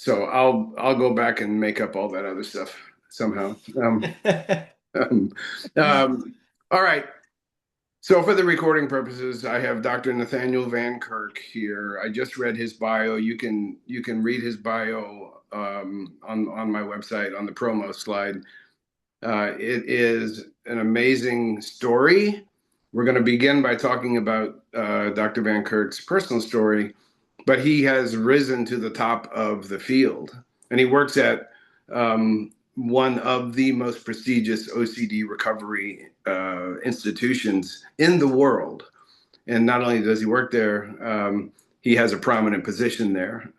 So I'll go back and make up all that other stuff somehow. Um, um, all right. So for the recording purposes, I have Dr. Nathaniel Van Kirk here. I just read his bio. You can read his bio on my website on the promo slide. It is an amazing story. We're going to begin by talking about Dr. Van Kirk's personal story, but he has risen to the top of the field, and he works at one of the most prestigious OCD recovery institutions in the world. And not only does he work there, he has a prominent position there.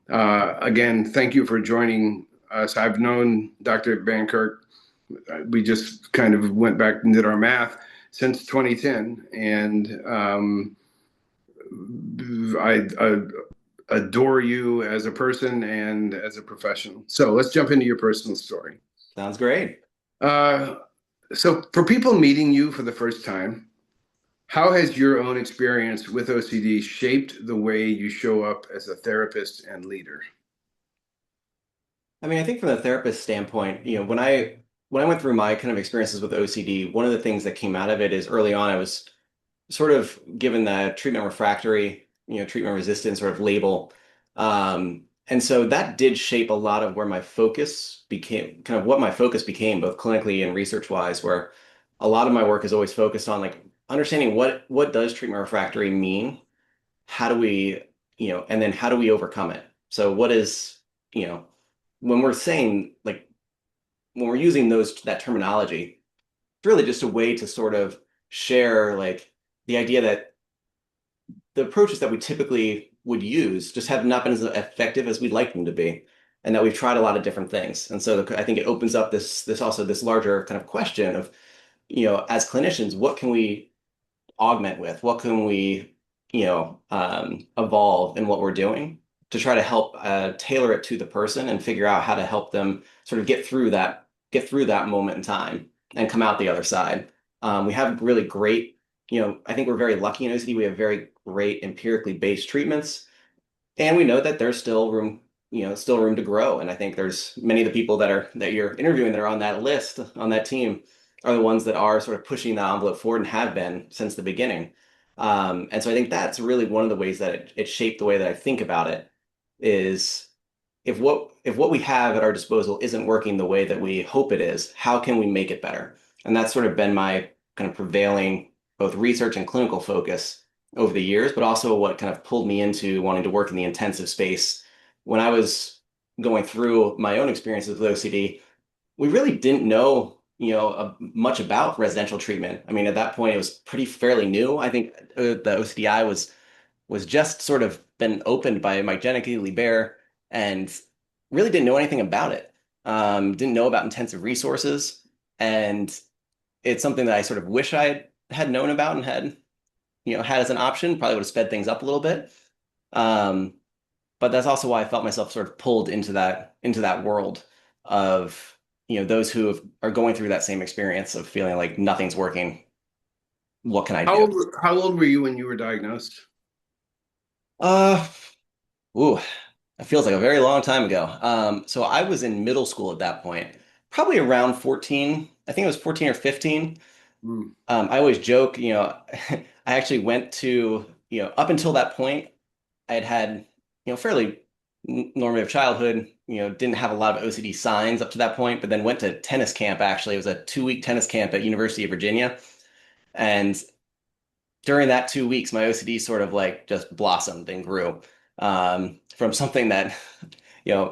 Again, thank you for joining us. I've known Dr. Van Kirk. We just kind of went back and did our math since 2010, and I adore you as a person and as a professional. So let's jump into your personal story. Sounds great. Uh, so, for people meeting you for the first time, how has your own experience with OCD shaped the way you show up as a therapist and leader? I think from the therapist standpoint, when I went through my kind of experiences with OCD, one of the things that came out of it is early on I was sort of given the treatment refractory, treatment resistant sort of label. And so that did shape a lot of where my focus became, kind of what my focus became, both clinically and research wise, where a lot of my work is always focused on like understanding what does treatment refractory mean? How do we, and then how do we overcome it? So what is, you know, when we're saying like when we're using that terminology, it's really just a way to sort of share like the idea that the approaches that we typically would use just have not been as effective as we'd like them to be, and that we've tried a lot of different things. And so I think it opens up this larger kind of question of, as clinicians, what can we augment with? What can we, evolve in what we're doing to try to help tailor it to the person and figure out how to help them sort of get through that moment in time and come out the other side. We have really great, I think we're very lucky in OCD. We have very great empirically based treatments, and we know that there's still room to grow. And I think there's many of the people that you're interviewing that are on that list, on that team, are the ones that are sort of pushing the envelope forward and have been since the beginning. And so I think that's really one of the ways that it shaped the way that I think about it is if what we have at our disposal isn't working the way that we hope it is, how can we make it better? And that's sort of been my kind of prevailing both research and clinical focus over the years, but also what kind of pulled me into wanting to work in the intensive space. When I was going through my own experiences with OCD, we really didn't know, much about residential treatment. I mean, at that point, it was pretty fairly new. I think the OCDI was just sort of been opened by Mike Janicki, Lee Bear, and really didn't know anything about it. Didn't know about intensive resources, and it's something that I sort of wish I had known about and had as an option. Probably would have sped things up a little bit. Um, but that's also why I felt myself sort of pulled into that world of those who are going through that same experience of feeling like nothing's working. What can I How do? old, how old were you when you were diagnosed? Uh, ooh, it feels like a very long time ago. So I was in middle school at that point, probably around 14. I think it was 14 or 15. Mm. I always joke, I actually went to, up until that point, I had had, fairly normative childhood, didn't have a lot of OCD signs up to that point, but then went to tennis camp, actually. It was a 2-week tennis camp at University of Virginia. And during that 2 weeks, my OCD sort of like just blossomed and grew from something that,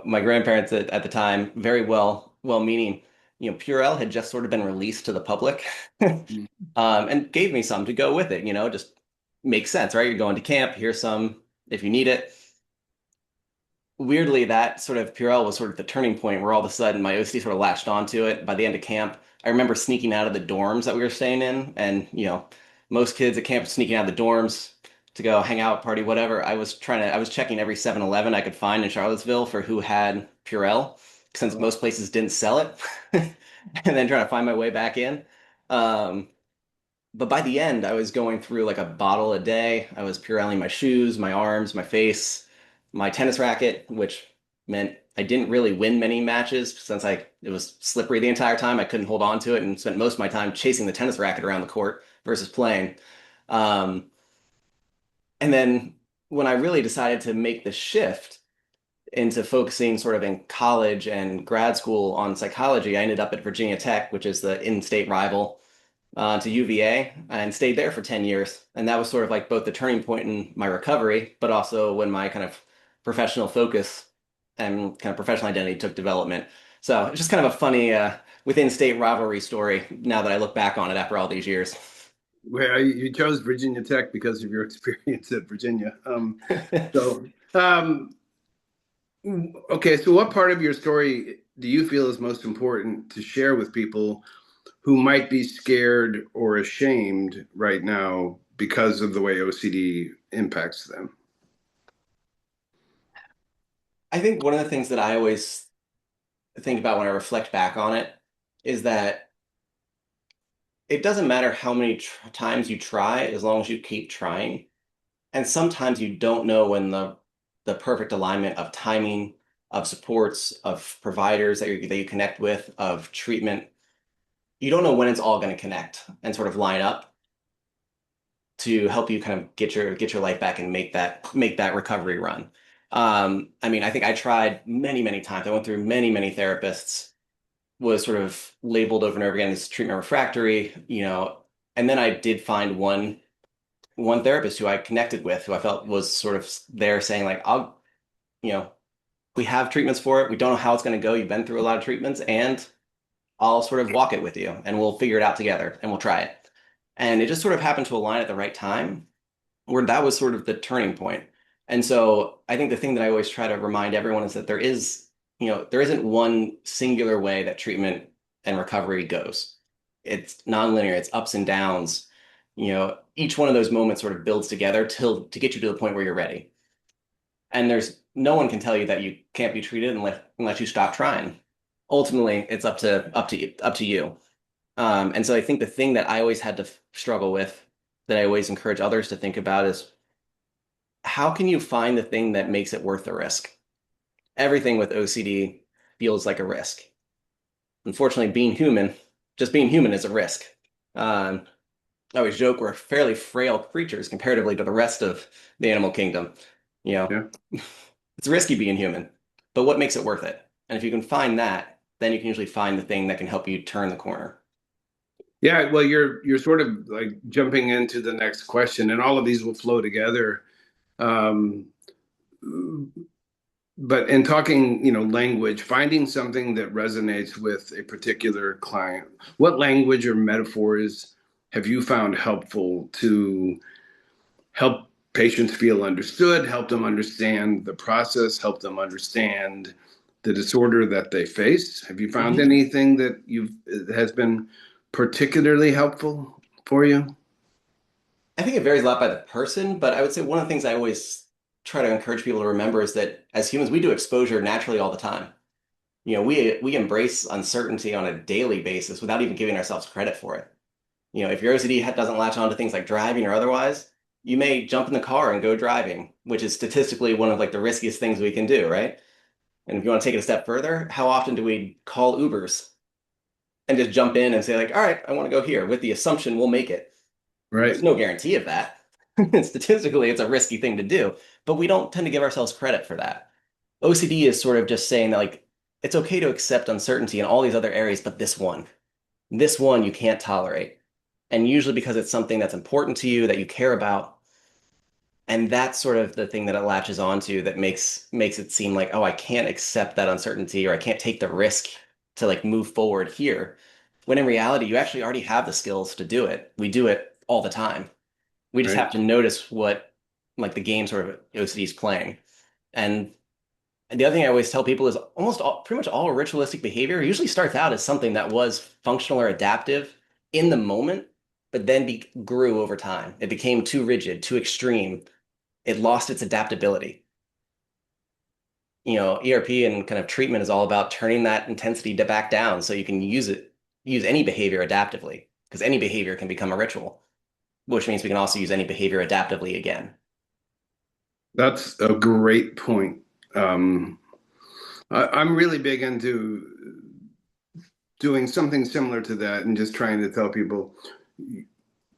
my grandparents at the time, very well-meaning, Purell had just sort of been released to the public, Mm. and gave me some to go with it, just makes sense, right? You're going to camp, here's some if you need it. Weirdly, that sort of Purell was sort of the turning point where all of a sudden my OCD sort of latched onto it. By the end of camp, I remember sneaking out of the dorms that we were staying in, and most kids at camp sneaking out of the dorms to go hang out, party, whatever. I was checking every 7-Eleven I could find in Charlottesville for who had Purell, since Oh. most places didn't sell it, and then trying to find my way back in. Um, but by the end, I was going through like a bottle a day. I was Purelling my shoes, my arms, my face. my tennis racket, which meant I didn't really win many matches since it was slippery the entire time. I couldn't hold on to it and spent most of my time chasing the tennis racket around the court versus playing. Um, and then when I really decided to make the shift into focusing sort of in college and grad school on psychology, I ended up at Virginia Tech, which is the in-state rival to UVA, and stayed there for 10 years. And that was sort of like both the turning point in my recovery, but also when my kind of professional focus and kind of professional identity took development. So it's just kind of a funny within state rivalry story now that I look back on it after all these years. Well, you chose Virginia Tech because of your experience at Virginia. So, um, okay, so what part of your story do you feel is most important to share with people who might be scared or ashamed right now because of the way OCD impacts them? I think one of the things that I always think about when I reflect back on it is that it doesn't matter how many times you try as long as you keep trying. And sometimes you don't know when the perfect alignment of timing, of supports, of providers that you connect with, of treatment, you don't know when it's all going to connect and sort of line up to help you kind of get your life back and make that recovery run. I mean, I think I tried many times. I went through many therapists, was sort of labeled over and over again as treatment refractory, and then I did find one therapist who I connected with, who I felt was sort of there saying like, you know, we have treatments for it. We don't know how it's going to go. You've been through a lot of treatments, and I'll sort of walk it with you, and we'll figure it out together, and we'll try it. And it just sort of happened to align at the right time, where that was sort of the turning point. And so I think the thing that I always try to remind everyone is that there isn't one singular way that treatment and recovery goes. It's nonlinear, it's ups and downs. Each one of those moments sort of builds together to get you to the point where you're ready. And there's no one can tell you that you can't be treated unless you stop trying. Ultimately, it's up to you. And so I think the thing that I always had to struggle with, that I always encourage others to think about, is how can you find the thing that makes it worth the risk? Everything with OCD feels like a risk. Unfortunately, just being human is a risk. Um, I always joke we're fairly frail creatures comparatively to the rest of the animal kingdom. You know, Yeah. it's risky being human, but what makes it worth it? And if you can find that, then you can usually find the thing that can help you turn the corner. Yeah, well, you're sort of like jumping into the next question, and all of these will flow together. Um, but in talking, language, finding something that resonates with a particular client, what language or metaphors have you found helpful to help patients feel understood, help them understand the process, help them understand the disorder that they face? Have you found Mhm. anything that has been particularly helpful for you? I think it varies a lot by the person, but I would say one of the things I always try to encourage people to remember is that as humans, we do exposure naturally all the time. We embrace uncertainty on a daily basis without even giving ourselves credit for it. If your OCD doesn't latch on to things like driving or otherwise, you may jump in the car and go driving, which is statistically one of like the riskiest things we can do, right? And if you want to take it a step further, how often do we call Ubers and just jump in and say like, all right, I want to go here with the assumption we'll make it? There's Right, no guarantee of that. Statistically, it's a risky thing to do, but we don't tend to give ourselves credit for that. OCD is sort of just saying that like it's okay to accept uncertainty in all these other areas, but this one you can't tolerate. And usually because it's something that's important to you, that you care about. And that's sort of the thing that it latches onto that makes it seem like, oh, I can't accept that uncertainty, or I can't take the risk to like move forward here. When in reality, you actually already have the skills to do it. We do it all the time. We just right. have to notice what like the game sort of OCD is playing. And the other thing I always tell people is pretty much all ritualistic behavior usually starts out as something that was functional or adaptive in the moment, but then grew over time. It became too rigid, too extreme. It lost its adaptability. ERP and kind of treatment is all about turning that intensity back down so you can use any behavior adaptively, because any behavior can become a ritual, which means we can also use any behavior adaptively again. That's a great point. Um, I'm really big into doing something similar to that and just trying to tell people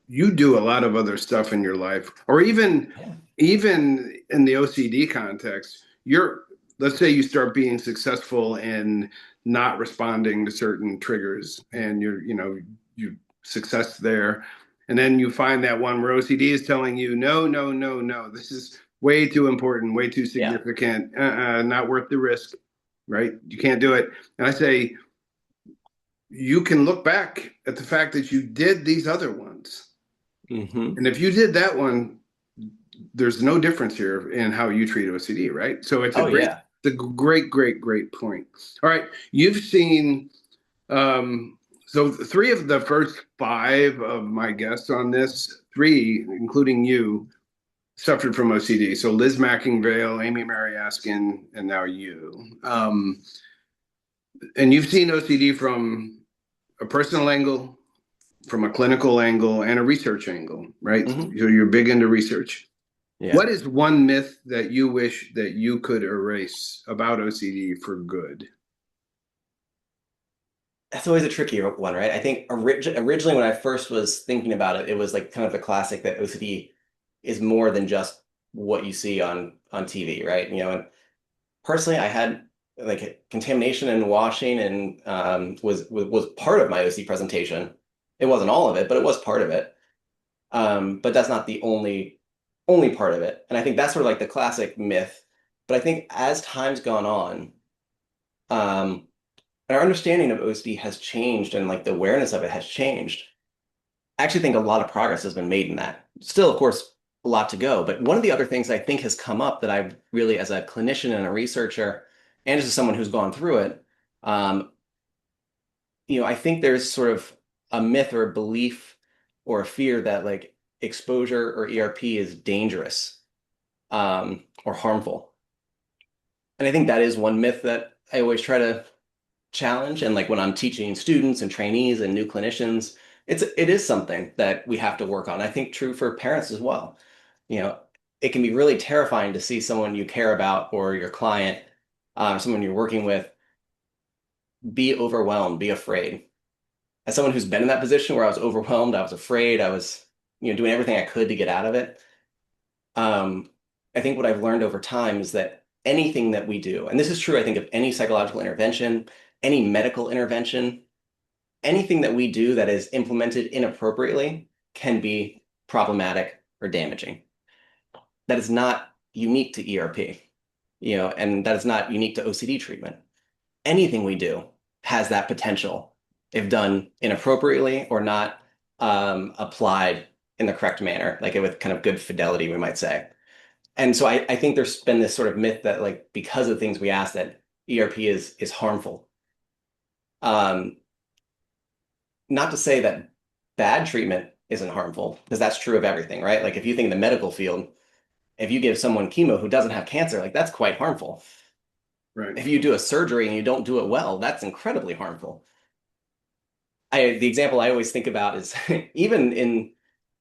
you do a lot of other stuff in your life, or Yeah. even in the OCD context, you're let's say you start being successful in not responding to certain triggers and you success there. And then you find that one where OCD is telling you, no, no, no, no, this is way too important, way too Yeah. significant, not worth the risk, right? You can't do it. And I say, you can look back at the fact that you did these other ones. Hmm. And if you did that one, there's no difference here in how you treat OCD, right? So Oh yeah. it's a great, great, great point. All right, you've seen so three of the first five of my guests on this, three, including you, suffered from OCD. So Liz Mackingvale, Amy Mary Askin, and now you. And you've seen OCD from a personal angle, from a clinical angle, and a research angle, right? Hmm. So you're big into research. Yeah. What is one myth that you wish that you could erase about OCD for good? That's always a tricky one, right? I think originally when I first was thinking about it, it was like kind of the classic that OCD is more than just what you see on TV, right? And personally, I had like contamination and washing and was part of my OCD presentation. It wasn't all of it, but it was part of it. But that's not the only part of it. And I think that's sort of like the classic myth. But I think as time's gone on, um, our understanding of OCD has changed and like the awareness of it has changed. I actually think a lot of progress has been made in that. Still, of course, a lot to go. But one of the other things I think has come up that I really, as a clinician and a researcher, and as someone who's gone through it, um, I think there's sort of a myth or a belief or a fear that like exposure or ERP is dangerous or harmful. And I think that is one myth that I always try to challenge. And like when I'm teaching students and trainees and new clinicians, it is something that we have to work on. I think true for parents as well. You know, it can be really terrifying to see someone you care about or your client, someone you're working with, be overwhelmed, be afraid. As someone who's been in that position where I was overwhelmed, I was afraid, I was, doing everything I could to get out of it. Um, I think what I've learned over time is that anything that we do, and this is true, I think, of any psychological intervention, any medical intervention, anything that we do that is implemented inappropriately can be problematic or damaging. That is not unique to ERP, and that is not unique to OCD treatment. Anything we do has that potential if done inappropriately or not applied in the correct manner, like with kind of good fidelity, we might say. And so I think there's been this sort of myth that like because of things we ask that ERP is harmful. Um, Not to say that bad treatment isn't harmful, because that's true of everything, right? Like if you think in the medical field, if you give someone chemo who doesn't have cancer, like that's quite harmful. Right. If you do a surgery and you don't do it well, that's incredibly harmful. The example I always think about is even in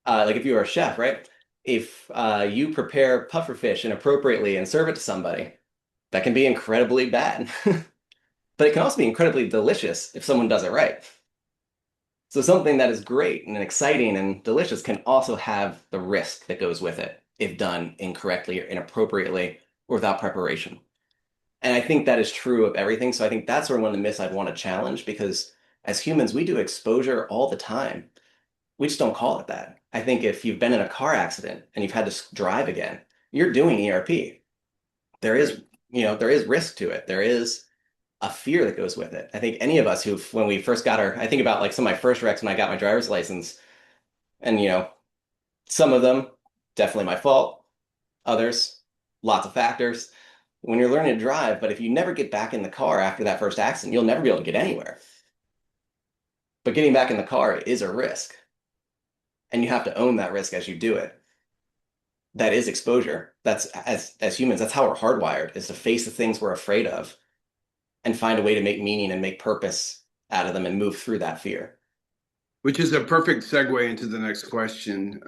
like if you were a chef, right? If you prepare pufferfish inappropriately and serve it to somebody, that can be incredibly bad. But it can also be incredibly delicious if someone does it right. So something that is great and exciting and delicious can also have the risk that goes with it if done incorrectly or inappropriately or without preparation. And I think that is true of everything. So I think that's sort of one of the myths I'd want to challenge because as humans, we do exposure all the time. We just don't call it that. I think if you've been in a car accident and you've had to drive again, you're doing ERP. There Right. is, there is risk to it. There is a fear that goes with it. I think any of us who, when we first got I think about like some of my first wrecks when I got my driver's license, and some of them definitely my fault, others, lots of factors. When you're learning to drive, but if you never get back in the car after that first accident, you'll never be able to get anywhere. But getting back in the car is a risk, and you have to own that risk as you do it. That is exposure. That's as humans, that's how we're hardwired, is to face the things we're afraid of and find a way to make meaning and make purpose out of them and move through that fear. Which is a perfect segue into the next question.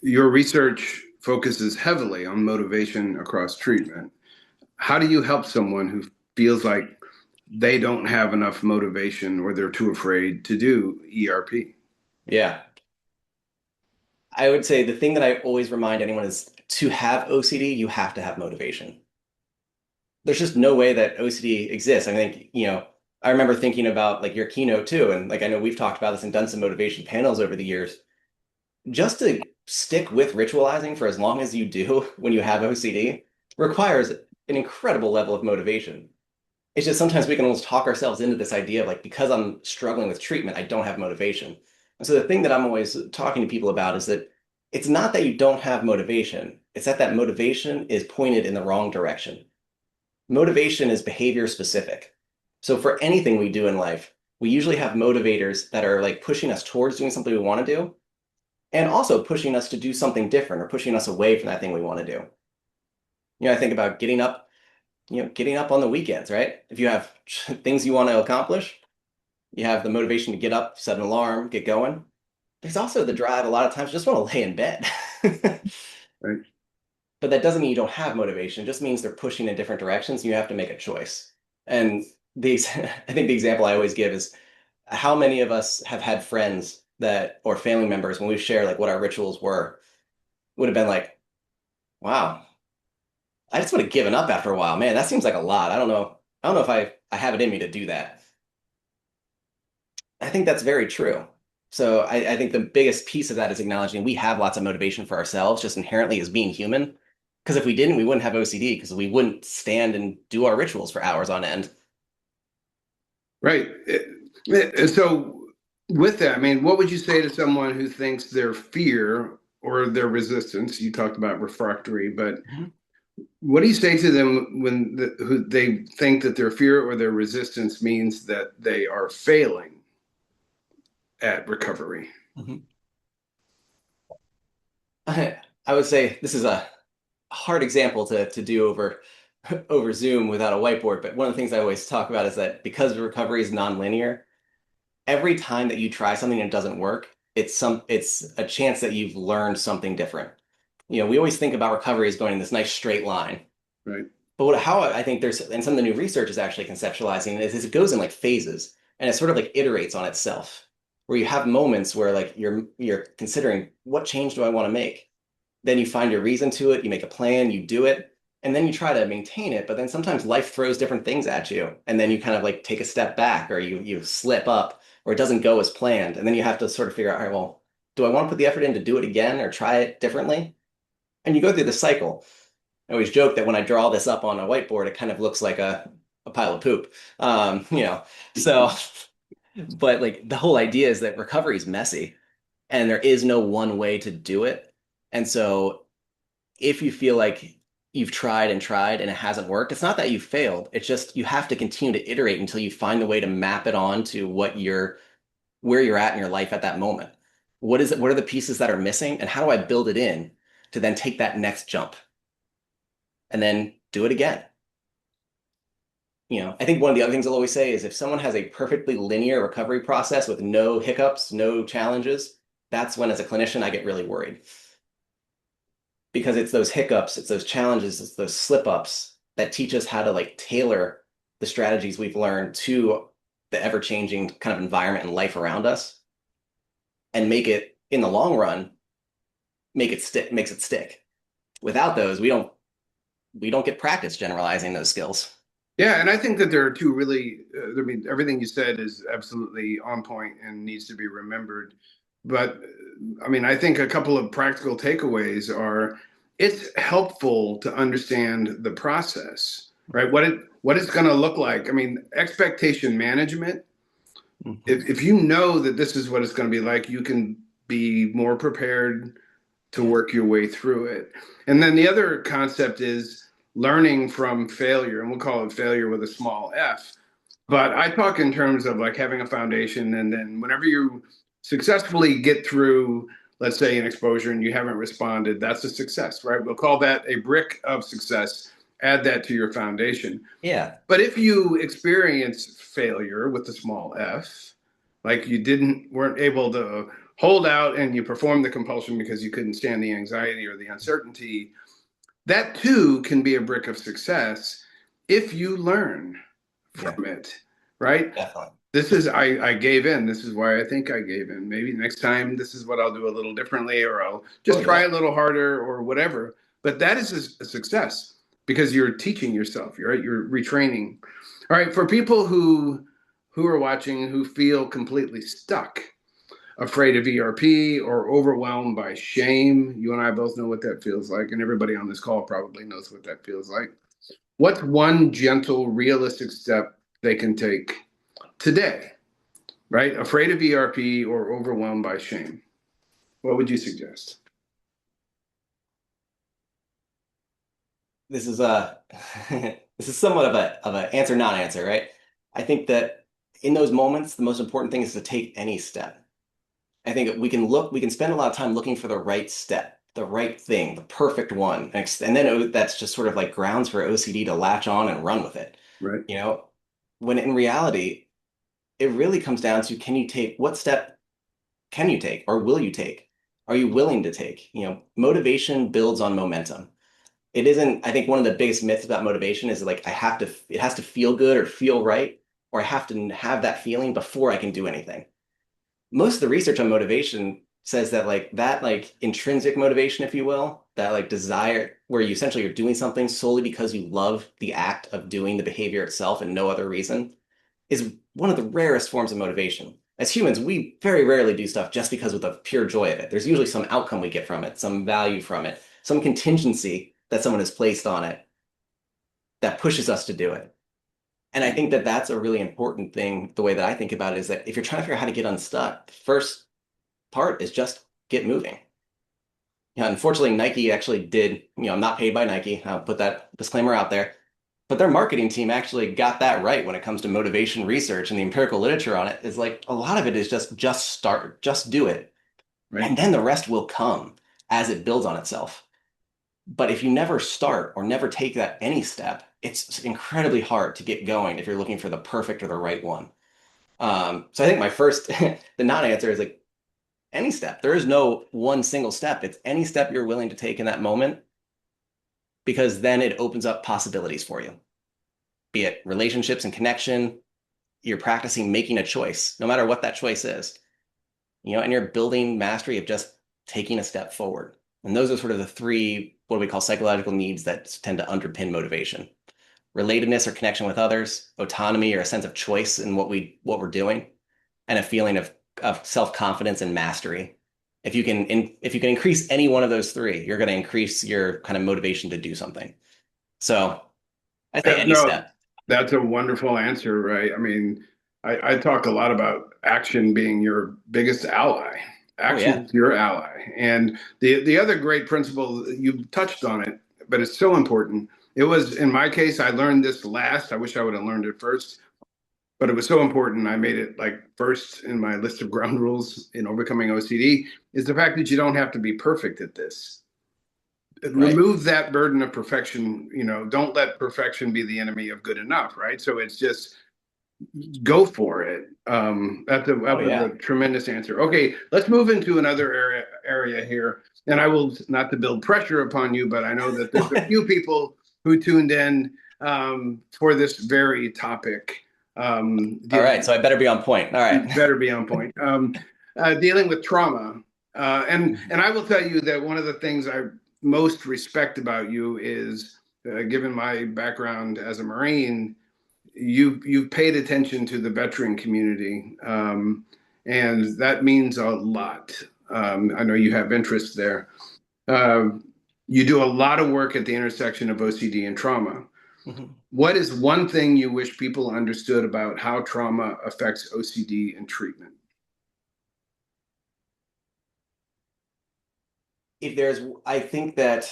Your research focuses heavily on motivation across treatment. How do you help someone who feels like they don't have enough motivation or they're too afraid to do ERP? Yeah. I would say the thing that I always remind anyone is to have OCD, you have to have motivation. There's just no way that OCD exists. I think, I remember thinking about like your keynote too, and like I know we've talked about this and done some motivation panels over the years. Just to stick with ritualizing for as long as you do when you have OCD requires an incredible level of motivation. It's just sometimes we can almost talk ourselves into this idea of like, because I'm struggling with treatment, I don't have motivation. And so the thing that I'm always talking to people about is that it's not that you don't have motivation, it's that that motivation is pointed in the wrong direction. Motivation is behavior specific. So for anything we do in life, we usually have motivators that are like pushing us towards doing something we want to do and also pushing us to do something different or pushing us away from that thing we want to do. I think about getting up on the weekends, right? If you have things you want to accomplish, you have the motivation to get up, set an alarm, get going. There's also the drive a lot of times just want to lay in bed. Right? But that doesn't mean you don't have motivation. It just means they're pushing in different directions and you have to make a choice. And I think the example I always give is how many of us have had friends that or family members when we share like what our rituals were would have been like, wow, I just would have given up after a while. Man, that seems like a lot. I don't know. I don't know if I have it in me to do that. I think that's very true. So I think the biggest piece of that is acknowledging we have lots of motivation for ourselves just inherently as being human. Because if we didn't, we wouldn't have OCD because we wouldn't stand and do our rituals for hours on end. Right. So, with that, I mean, what would you say to someone who thinks their fear or their resistance? You talked about refractory, but Mhm. what do you say to them when who they think that their fear or their resistance means that they are failing at recovery? Mhm. I would say this is a hard example to do over over Zoom without a whiteboard, but one of the things I always talk about is that because recovery is nonlinear, every time that you try something and it doesn't work, it's a chance that you've learned something different. We always think about recovery as going in this nice straight line. Right. But how I think there's, and some of the new research is actually conceptualizing is it goes in like phases and it sort of like iterates on itself, where you have moments where like you're considering what change do I want to make? Then you find your reason to it, you make a plan, you do it, and then you try to maintain it. But then sometimes life throws different things at you, and then you kind of like take a step back, or you slip up, or it doesn't go as planned, and then you have to sort of figure out, all right, well, do I want to put the effort in to do it again or try it differently? And you go through the cycle. I always joke that when I draw this up on a whiteboard, it kind of looks like a pile of poop. So, but like the whole idea is that recovery is messy and there is no one way to do it. And so if you feel like you've tried and tried and it hasn't worked, it's not that you failed. It's just you have to continue to iterate until you find the way to map it on to where you're at in your life at that moment. What is it? What are the pieces that are missing? And how do I build it in to then take that next jump and then do it again? I think one of the other things I'll always say is if someone has a perfectly linear recovery process with no hiccups, no challenges, that's when as a clinician I get really worried because it's those hiccups, it's those challenges, it's those slip ups that teach us how to like tailor the strategies we've learned to the ever changing kind of environment and life around us and make it in the long run, makes it stick. Without those, we don't get practice generalizing those skills. Yeah, and I think that there are two really, I mean, everything you said is absolutely on point and needs to be remembered. But I mean, I think a couple of practical takeaways are it's helpful to understand the process, right? What it's going to look like. I mean, expectation management. Mhm. If you know that this is what it's going to be like, you can be more prepared to Yeah. work your way through it. And then the other concept is learning from failure, and we'll call it failure with a small f. But I talk in terms of like having a foundation, and then whenever you successfully get through, let's say, an exposure and you haven't responded, that's a success, right? We'll call that a brick of success. Add that to your foundation. Yeah. But if you experience failure with a small f, like you weren't able to hold out and you perform the compulsion because you couldn't stand the anxiety or the uncertainty, that too can be a brick of success if you learn Yeah, from it, right? definitely. This is I gave in. This is why I think I gave in. Maybe next time this is what I'll do a little differently, or I'll Oh just try yeah. a little harder, or whatever. But that is a success because you're teaching yourself. You're right. You're retraining. All right. For people who are watching who feel completely stuck, afraid of ERP, or overwhelmed by shame, you and I both know what that feels like, and everybody on this call probably knows what that feels like. What's one gentle, realistic step they can take today, right? Afraid of ERP or overwhelmed by shame. What would you suggest? This is a this is somewhat of a answer non-answer, right? I think that in those moments, the most important thing is to take any step. I think we can spend a lot of time looking for the right step, the right thing, the perfect one, and then that's just sort of like grounds for OCD to latch on and run with it. Right. You know, when in reality, it really comes down to what step can you take or will you take? Are you willing to take? Motivation builds on momentum. It isn't, I think one of the biggest myths about motivation is like it has to feel good or feel right, or I have to have that feeling before I can do anything. Most of the research on motivation says that like intrinsic motivation, if you will, that like desire where you essentially are doing something solely because you love the act of doing the behavior itself and no other reason, is one of the rarest forms of motivation. As humans, we very rarely do stuff just because of the pure joy of it. There's usually some outcome we get from it, some value from it, some contingency that someone has placed on it that pushes us to do it. And I think that that's a really important thing. The way that I think about it is that if you're trying to figure out how to get unstuck, the first part is just get moving. Yeah, unfortunately, Nike actually did, I'm not paid by Nike. I'll put that disclaimer out there. But their marketing team actually got that right when it comes to motivation research, and the empirical literature on it is like a lot of it is just start, just do it. Right. And then the rest will come as it builds on itself. But if you never start or never take that any step, it's incredibly hard to get going if you're looking for the perfect or the right one. So I think my first, the non-answer is like any step. There is no one single step. It's any step you're willing to take in that moment, because then it opens up possibilities for you, be it relationships and connection. You're practicing making a choice, no matter what that choice is, and you're building mastery of just taking a step forward. And those are sort of the three, what we call psychological needs that tend to underpin motivation. Relatedness or connection with others, autonomy or a sense of choice in what we're doing, and a feeling of self-confidence and mastery. If you can increase any one of those three, you're going to increase your kind of motivation to do something. So I say any No, step. that's a wonderful answer, right? I mean, I talk a lot about action being your biggest ally. Oh Action yeah. is your ally. And the other great principle, you touched on it, but it's so important. It was, in my case, I learned this last. I wish I would have learned it first, but it was so important. I made it like first in my list of ground rules in overcoming OCD, is the fact that you don't have to be perfect at this. Right. Remove that burden of perfection. Don't let perfection be the enemy of good enough, right? So it's just go for it. That Oh was yeah. a tremendous answer. Okay, let's move into another area here. And I will, not to build pressure upon you, but I know that there's a few people who tuned in for this very topic. All right. Dealing, So I better be on point. All right. better be on point. Dealing with trauma, and I will tell you that one of the things I most respect about you is, given my background as a Marine, you've paid attention to the veteran community, and that means a lot. I know you have interest there. Uh, you do a lot of work at the intersection of OCD and trauma. Mhm. What is one thing you wish people understood about how trauma affects OCD and treatment? I think that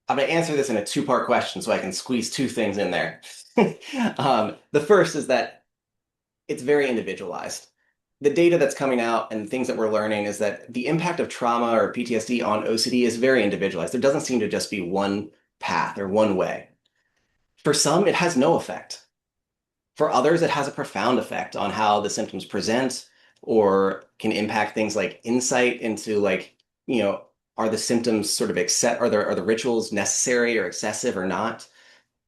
I'm going to answer this in a two-part question so I can squeeze two things in there. The first is that it's very individualized. The data that's coming out and things that we're learning is that the impact of trauma or PTSD on OCD is very individualized. There doesn't seem to just be one path or one way. For some, it has no effect. For others, it has a profound effect on how the symptoms present, or can impact things like insight into like, are the symptoms sort of are the rituals necessary or excessive or not?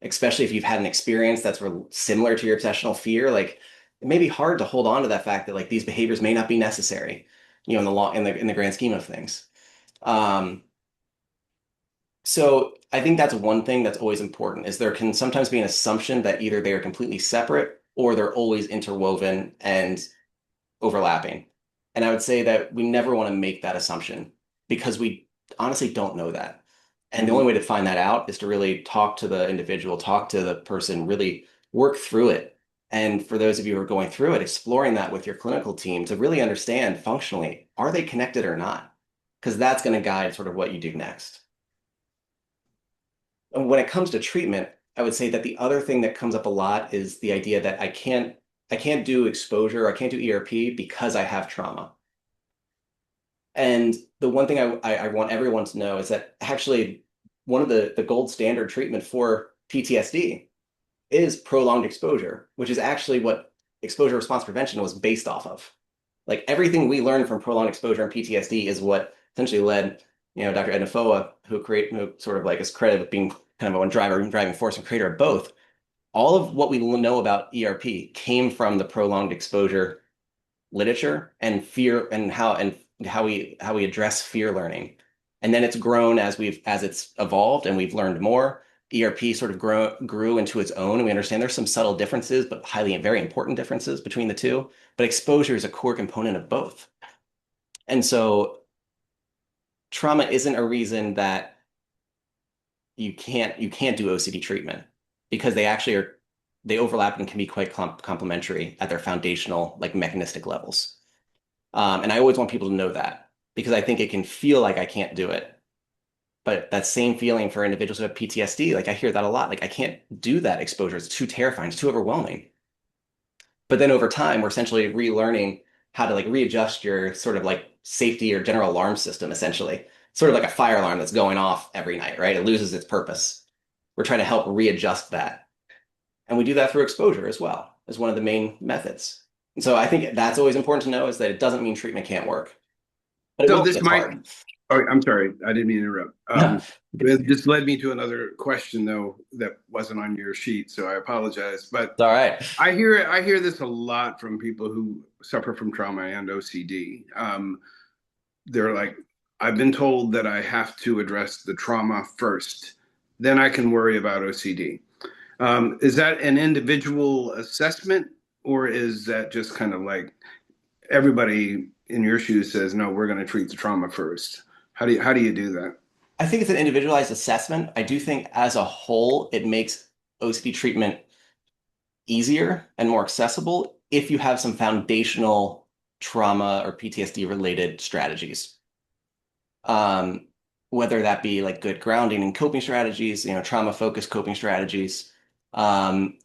Especially if you've had an experience that's similar to your obsessional fear, like it may be hard to hold on to that fact that like these behaviors may not be necessary, in the long in the grand scheme of things. Um, so I think that's one thing that's always important is there can sometimes be an assumption that either they are completely separate or they're always interwoven and overlapping. And I would say that we never want to make that assumption because we honestly don't know that. And the only Mhm. way to find that out is to really talk to the individual, talk to the person, really work through it. And for those of you who are going through it, exploring that with your clinical team to really understand functionally, are they connected or not? Because that's going to guide sort of what you do next. And when it comes to treatment, I would say that the other thing that comes up a lot is the idea that I can't do exposure, I can't do ERP because I have trauma. And the one thing I want everyone to know is that actually one of the gold standard treatment for PTSD is prolonged exposure, which is actually what exposure response prevention was based off of. Like everything we learned from prolonged exposure and PTSD is what essentially led, Dr. Edna Foa, who sort of like is credited with being kind of one driving force and creator of both. All of what we know about ERP came from the prolonged exposure literature and fear and how we address fear learning. And then it's grown as it's evolved and we've learned more. ERP sort of grew into its own. And we understand there's some subtle differences, but highly very important differences between the two. But exposure is a core component of both. And so trauma isn't a reason that you can't do OCD treatment because they overlap and can be quite complementary at their foundational like mechanistic levels. And I always want people to know that because I think it can feel like I can't do it. But that same feeling for individuals who have PTSD, like I hear that a lot. Like I can't do that exposure. It's too terrifying. It's too overwhelming. But then over time, we're essentially relearning how to like readjust your sort of like safety or general alarm system, essentially. Sort of like a fire alarm that's going off every night, right? It loses its purpose. We're trying to help readjust that. And we do that through exposure as well, as one of the main methods. And so I think that's always important to know is that it doesn't mean treatment can't work, but it So will when this it's might. hard. Oh, I'm sorry. I didn't mean to interrupt. No. It just led me to another question though that wasn't on your sheet, so I apologize. But It's all right. I hear this a lot from people who suffer from trauma and OCD. They're like, I've been told that I have to address the trauma first, then I can worry about OCD. Is that an individual assessment, or is that just kind of like everybody in your shoes says, no, we're going to treat the trauma first? How do you do that? I think it's an individualized assessment. I do think as a whole, it makes OCD treatment easier and more accessible if you have some foundational trauma or PTSD related strategies. Um, Whether that be like good grounding and coping strategies, trauma focused coping strategies, um,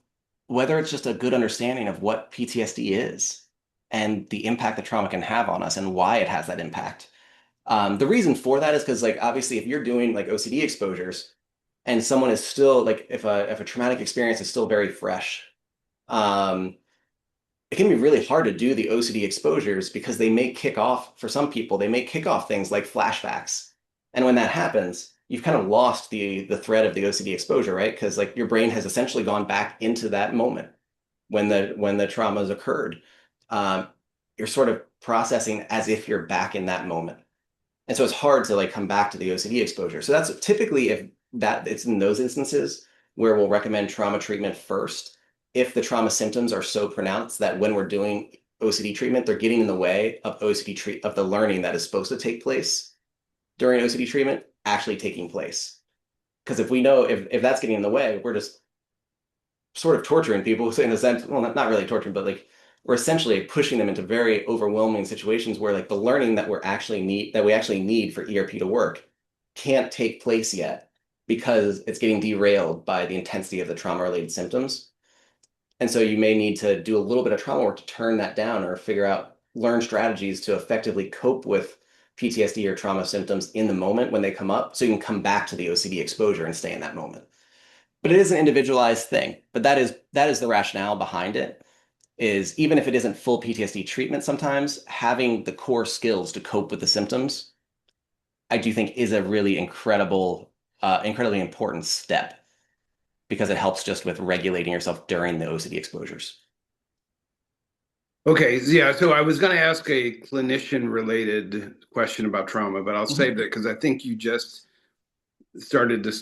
whether it's just a good understanding of what PTSD is and the impact that trauma can have on us and why it has that impact. The reason for that is because, like, obviously, if you're doing like OCD exposures and someone is still like, if a traumatic experience is still very fresh, um, it can be really hard to do the OCD exposures because they may kick off, for some people, they may kick off things like flashbacks. And when that happens, you've kind of lost the thread of the OCD exposure, right? Because like your brain has essentially gone back into that moment when the trauma has occurred. Um, you're sort of processing as if you're back in that moment. And so it's hard to like come back to the OCD exposure. So that's typically if that it's in those instances where we'll recommend trauma treatment first. If the trauma symptoms are so pronounced that when we're doing OCD treatment, they're getting in the way of of the learning that is supposed to take place during OCD treatment actually taking place. Because if we know if that's getting in the way, we're just sort of torturing people in a sense, well, not really torturing, but like we're essentially pushing them into very overwhelming situations where like the learning that we actually need for ERP to work can't take place yet because it's getting derailed by the intensity of the trauma related symptoms. And so you may need to do a little bit of trauma work to turn that down or learn strategies to effectively cope with PTSD or trauma symptoms in the moment when they come up so you can come back to the OCD exposure and stay in that moment. But it is an individualized thing. But that is the rationale behind it. is even if it isn't full PTSD treatment, sometimes having the core skills to cope with the symptoms, I do think is a really incredibly important step because it helps just with regulating yourself during the OCD exposures. Okay, yeah. So I was going to ask a clinician related question about trauma, but I'll Mhm. save that because I think you just started to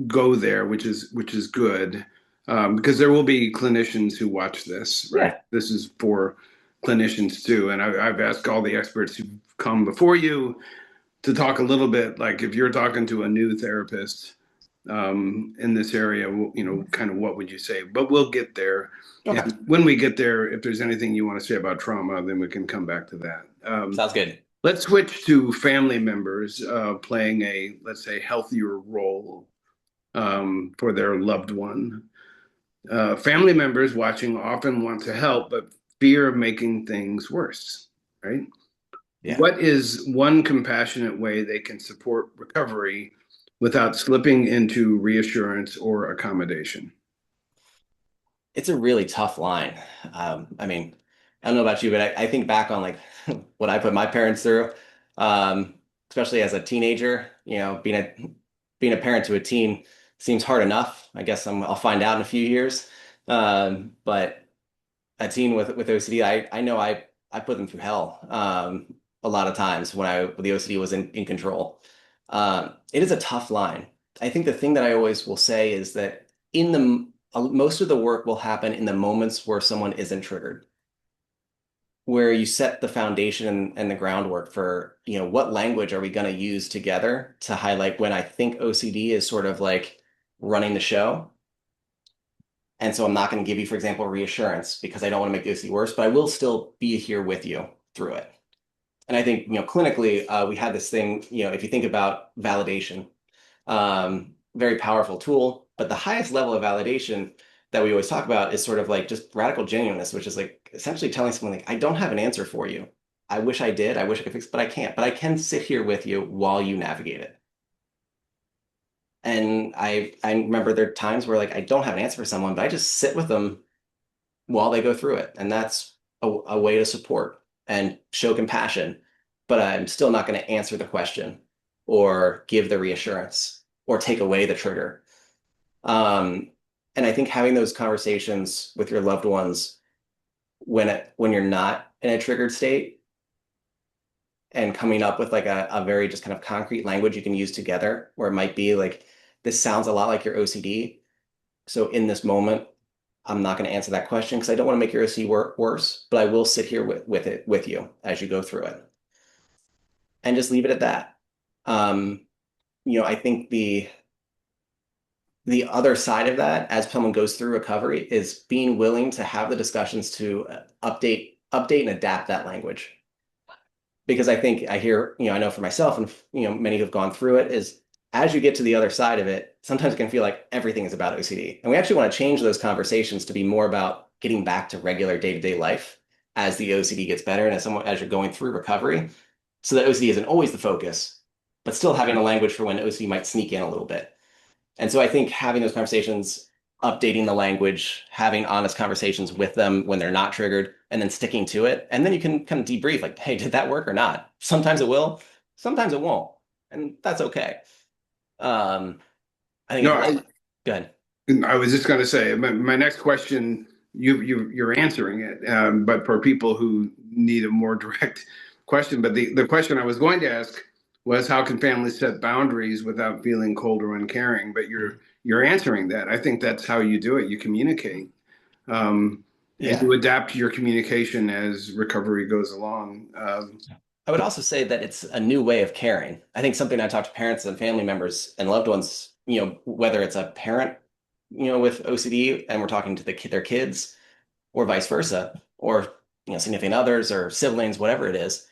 go there, which is good, because there will be clinicians who watch this, right? Yeah. This is for clinicians too, and I've asked all the experts who've come before you to talk a little bit, like if you're talking to a new therapist in this area, kind of what would you say? But we'll get there. Okay. And when we get there, if there's anything you want to say about trauma, then we can come back to that. Sounds good. Let's switch to family members playing a, let's say, healthier role for their loved one. Family members watching often want to help, but fear of making things worse, right? Yeah. What is one compassionate way they can support recovery without slipping into reassurance or accommodation? It's a really tough line. I mean, I don't know about you, but I think back on like what I put my parents through, especially as a teenager. Being a parent to a teen seems hard enough. I guess I'll find out in a few years. But a teen with OCD, I know I put them through hell a lot of times when the OCD was in control. It is a tough line. I think the thing that I always will say is that most of the work will happen in the moments where someone isn't triggered, where you set the foundation and the groundwork for, what language are we going to use together to highlight when I think OCD is sort of like running the show. And so I'm not going to give you, for example, reassurance because I don't want to make the OCD worse, but I will still be here with you through it. And I think, clinically, we had this thing, if you think about validation, very powerful tool, but the highest level of validation that we always talk about is sort of like just radical genuineness, which is like essentially telling someone like, I don't have an answer for you. I wish I did. I wish I could fix it, but I can't. But I can sit here with you while you navigate it. And I remember there are times where like I don't have an answer for someone, but I just sit with them while they go through it. And that's a way to support and show compassion. But I'm still not going to answer the question or give the reassurance or take away the trigger. Um, and I think having those conversations with your loved ones when you're not in a triggered state and coming up with like a very just kind of concrete language you can use together, where it might be like, this sounds a lot like your OCD. So in this moment, I'm not going to answer that question because I don't want to make your OCD worse, but I will sit here with it with you as you go through it and just leave it at that. Um, I think the other side of that, as someone goes through recovery, is being willing to have the discussions to update and adapt that language. Because I think I hear, I know for myself and many who've gone through it is as you get to the other side of it, sometimes it can feel like everything is about OCD. And we actually want to change those conversations to be more about getting back to regular day-to-day life as the OCD gets better and as you're going through recovery. So that OCD isn't always the focus, but still having a language for when OCD might sneak in a little bit. And so I think having those conversations, updating the language, having honest conversations with them when they're not triggered, and then sticking to it. And then you can kind of debrief like, hey, did that work or not? Sometimes it will, sometimes it won't. And that's okay. I think No, it's really good. I was just going to say my next question. You're answering it, but for people who need a more direct question, but the question I was going to ask was how can families set boundaries without feeling cold or uncaring? But you're answering that. I think that's how you do it. You communicate, and Yeah. you adapt your communication as recovery goes along. I would also say that it's a new way of caring. I think something I talk to parents and family members and loved ones, whether it's a parent, with OCD and we're talking to their kids or vice versa, or, significant others or siblings, whatever it is,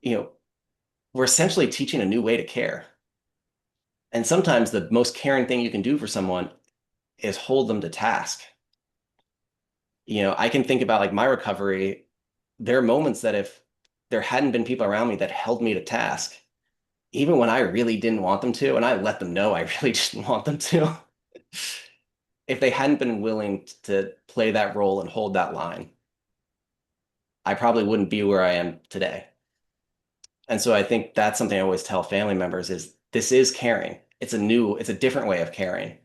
you know, we're essentially teaching a new way to care. And sometimes the most caring thing you can do for someone is hold them to task. I can think about like my recovery. There are moments that if there hadn't been people around me that held me to task, even when I really didn't want them to, and I let them know I really didn't want them to, if they hadn't been willing to play that role and hold that line, I probably wouldn't be where I am today. And so I think that's something I always tell family members is this is caring. It's a different way of caring,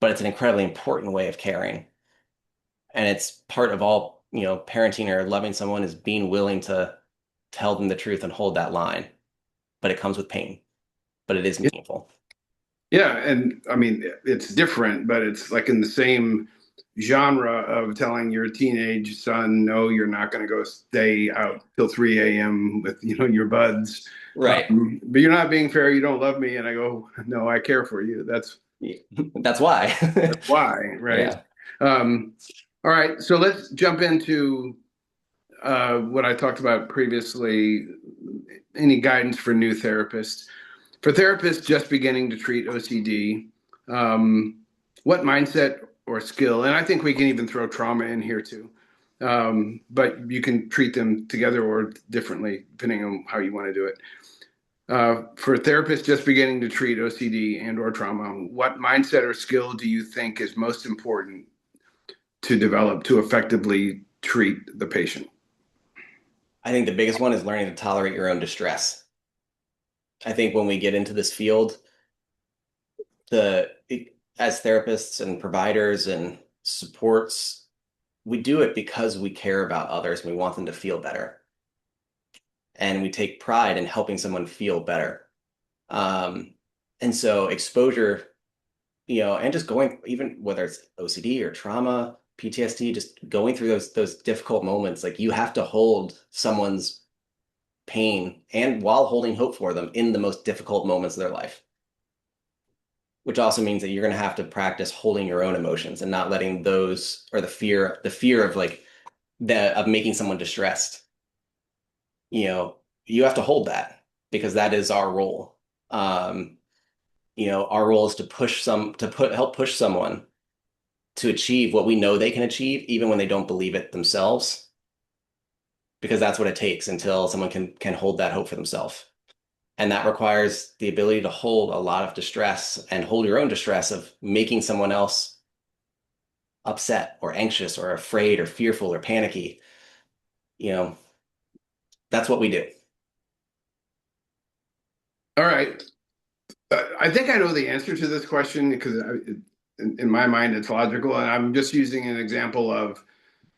but it's an incredibly important way of caring. And it's part of all, parenting or loving someone is being willing to tell them the truth and hold that line. But it comes with pain, but it is meaningful. Yeah, and I mean it's different, but it's like in the same genre of telling your teenage son, no, you're not going to go stay out till 3 a.m. with your buds. Right. But you're not being fair. You don't love me, and I go, no, I care for you. That's why. That's why, right? Yeah. Um, all right, so let's jump into what I talked about previously. Any guidance for new therapists? For therapists just beginning to treat OCD, what mindset or skill, and I think we can even throw trauma in here too, but you can treat them together or differently depending on how you want to do it. For therapists just beginning to treat OCD and or trauma, what mindset or skill do you think is most important to develop to effectively treat the patient? I think the biggest one is learning to tolerate your own distress. I think when we get into this field, the as therapists and providers and supports, we do it because we care about others and we want them to feel better. And we take pride in helping someone feel better. Um, and so exposure, and just going, even whether it's OCD or trauma, PTSD, just going through those difficult moments, like you have to hold someone's pain and while holding hope for them in the most difficult moments of their life, which also means that you're going to have to practice holding your own emotions and not letting those or the fear of like the of making someone distressed. You have to hold that because that is our role. Um, our role is to help push someone to achieve what we know they can achieve, even when they don't believe it themselves, because that's what it takes until someone can hold that hope for themselves. And that requires the ability to hold a lot of distress and hold your own distress of making someone else upset or anxious or afraid or fearful or panicky. You know, that's what we do. All right. I think I know the answer to this question because in my mind it's logical, and I'm just using an example of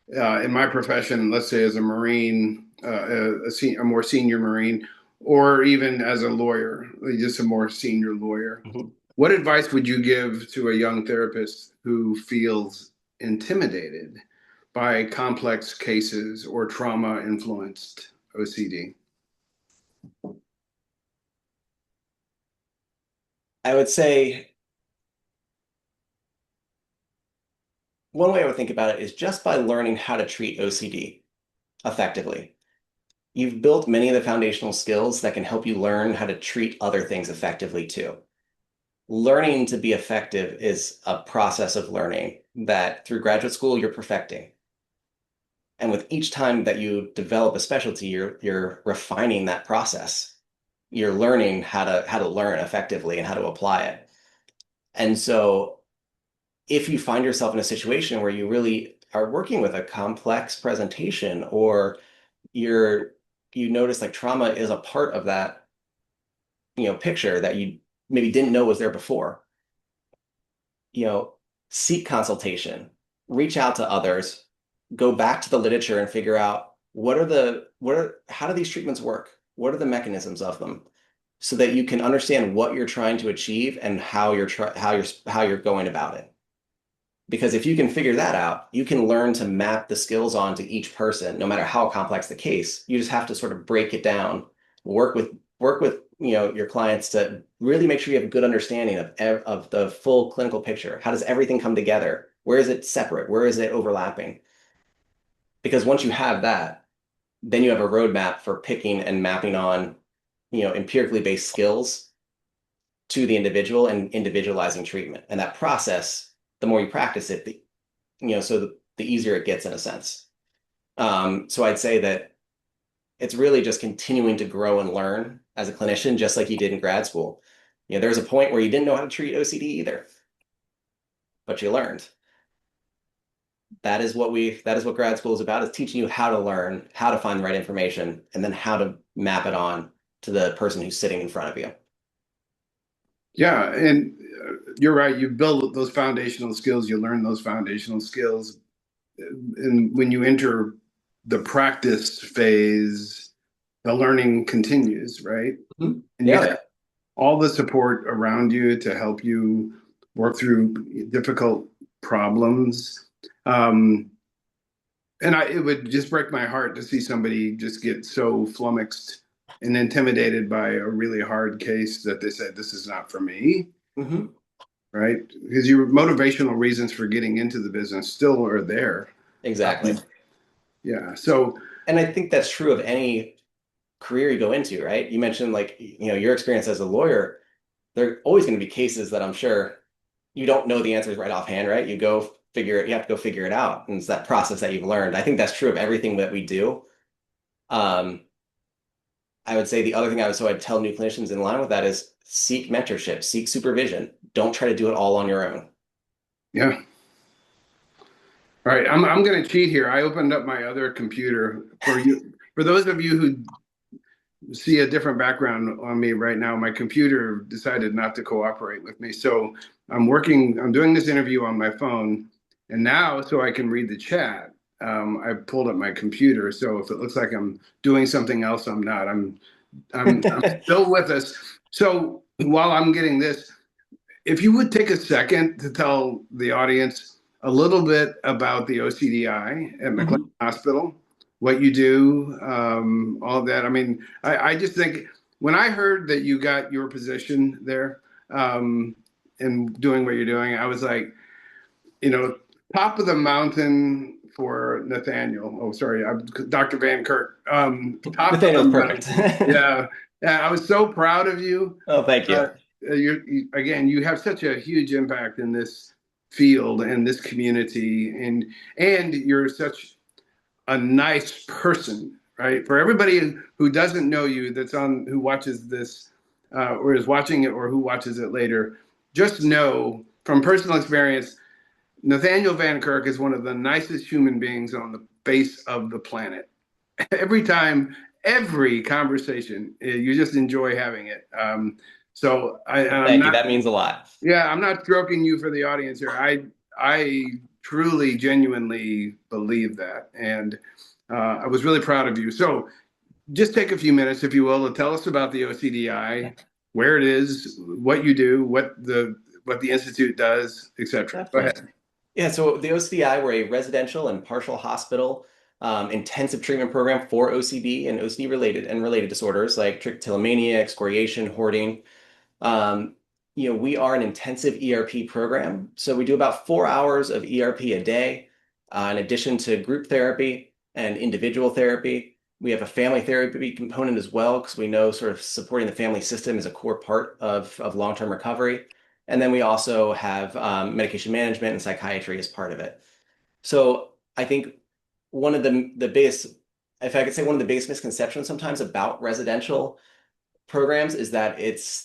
in my profession, let's say as a Marine, a more senior Marine, or even as a lawyer, just a more senior lawyer. Mhm. What advice would you give to a young therapist who feels intimidated by complex cases or trauma influenced OCD? I would say one way I would think about it is just by learning how to treat OCD effectively. You've built many of the foundational skills that can help you learn how to treat other things effectively too. Learning to be effective is a process of learning that through graduate school you're perfecting. And with each time that you develop a specialty, you're refining that process. You're learning how to learn effectively and how to apply it. And so if you find yourself in a situation where you really are working with a complex presentation or you're you notice like trauma is a part of that, picture that you maybe didn't know was there before, you know, seek consultation, reach out to others, go back to the literature and figure out how do these treatments work? What are the mechanisms of them? So that you can understand what you're trying to achieve and how you're going about it. Because if you can figure that out, you can learn to map the skills onto each person, no matter how complex the case. You just have to sort of break it down, work with your clients to really make sure you have a good understanding of the full clinical picture. How does everything come together? Where is it separate? Where is it overlapping? Because once you have that, then you have a roadmap for picking and mapping on, empirically based skills to the individual and individualizing treatment. And that process, the more you practice it, the easier it gets in a sense. So I'd say that it's really just continuing to grow and learn as a clinician, just like you did in grad school. There's a point where you didn't know how to treat OCD either. but you learned. That is what grad school is about, is teaching you how to learn, how to find the right information, and then how to map it on to the person who's sitting in front of you. Yeah, and you're right. You build those foundational skills, you learn those foundational skills, and when you enter the practice phase, the learning continues, right? Mhm. And you Yeah, have yeah. all the support around you to help you work through difficult problems. Um, and it would just break my heart to see somebody just get so flummoxed and intimidated by a really hard case that they said, this is not for me, Hmm. right? Because your motivational reasons for getting into the business still are there. Exactly. Yeah. So, And I think that's true of any career you go into, right? You mentioned like, your experience as a lawyer. There are always going to be cases that I'm sure you don't know the answers right offhand, right? You have to go figure it out. And it's that process that you've learned. I think that's true of everything that we do. Um, I would say the other thing I'd tell new clinicians in line with that is seek mentorship, seek supervision. Don't try to do it all on your own. yeah. All right. I'm going to cheat here. I opened up my other computer for you. For those of you who see a different background on me right now. My computer decided not to cooperate with me. So I'm doing this interview on my phone. And now, so I can read the chat, I pulled up my computer. So if it looks like I'm doing something else, I'm not. I'm still with us. So while I'm getting this, if you would take a second to tell the audience a little bit about the OCDI at McLean Mhm. Hospital, what you do, all of that. I mean, I just think when I heard that you got your position there and doing what you're doing, I was like, you know, top of the mountain for Nathaniel. Oh, sorry, Dr. Van Kirk. Top of the Nathaniel's perfect. mountain. Yeah. Yeah, I was so proud of you. Oh, thank you. Uh, again, you have such a huge impact in this field and this community, and you're such a nice person, right? For everybody who doesn't know you, who watches this or is watching it or who watches it later, just know from personal experience, Nathaniel Van Kirk is one of the nicest human beings on the face of the planet. Every time, every conversation, you just enjoy having it. I'm Thank you. not, That means a lot. yeah, I'm not stroking you for the audience here. I truly, genuinely believe that, and I was really proud of you. So, just take a few minutes, if you will, to tell us about the OCDI, where it is, what you do, what the institute does, etc. Go Definitely. ahead. Yeah, so the OCDI, we're a residential and partial hospital intensive treatment program for OCD and OCD related disorders like trichotillomania, excoriation, hoarding. Um, we are an intensive ERP program, so we do about 4 hours of ERP a day, in addition to group therapy and individual therapy. We have a family therapy component as well, because we know sort of supporting the family system is a core part of long-term recovery. And then we also have medication management and psychiatry as part of it. So I think one of the biggest, if I could say one of the biggest misconceptions sometimes about residential programs is that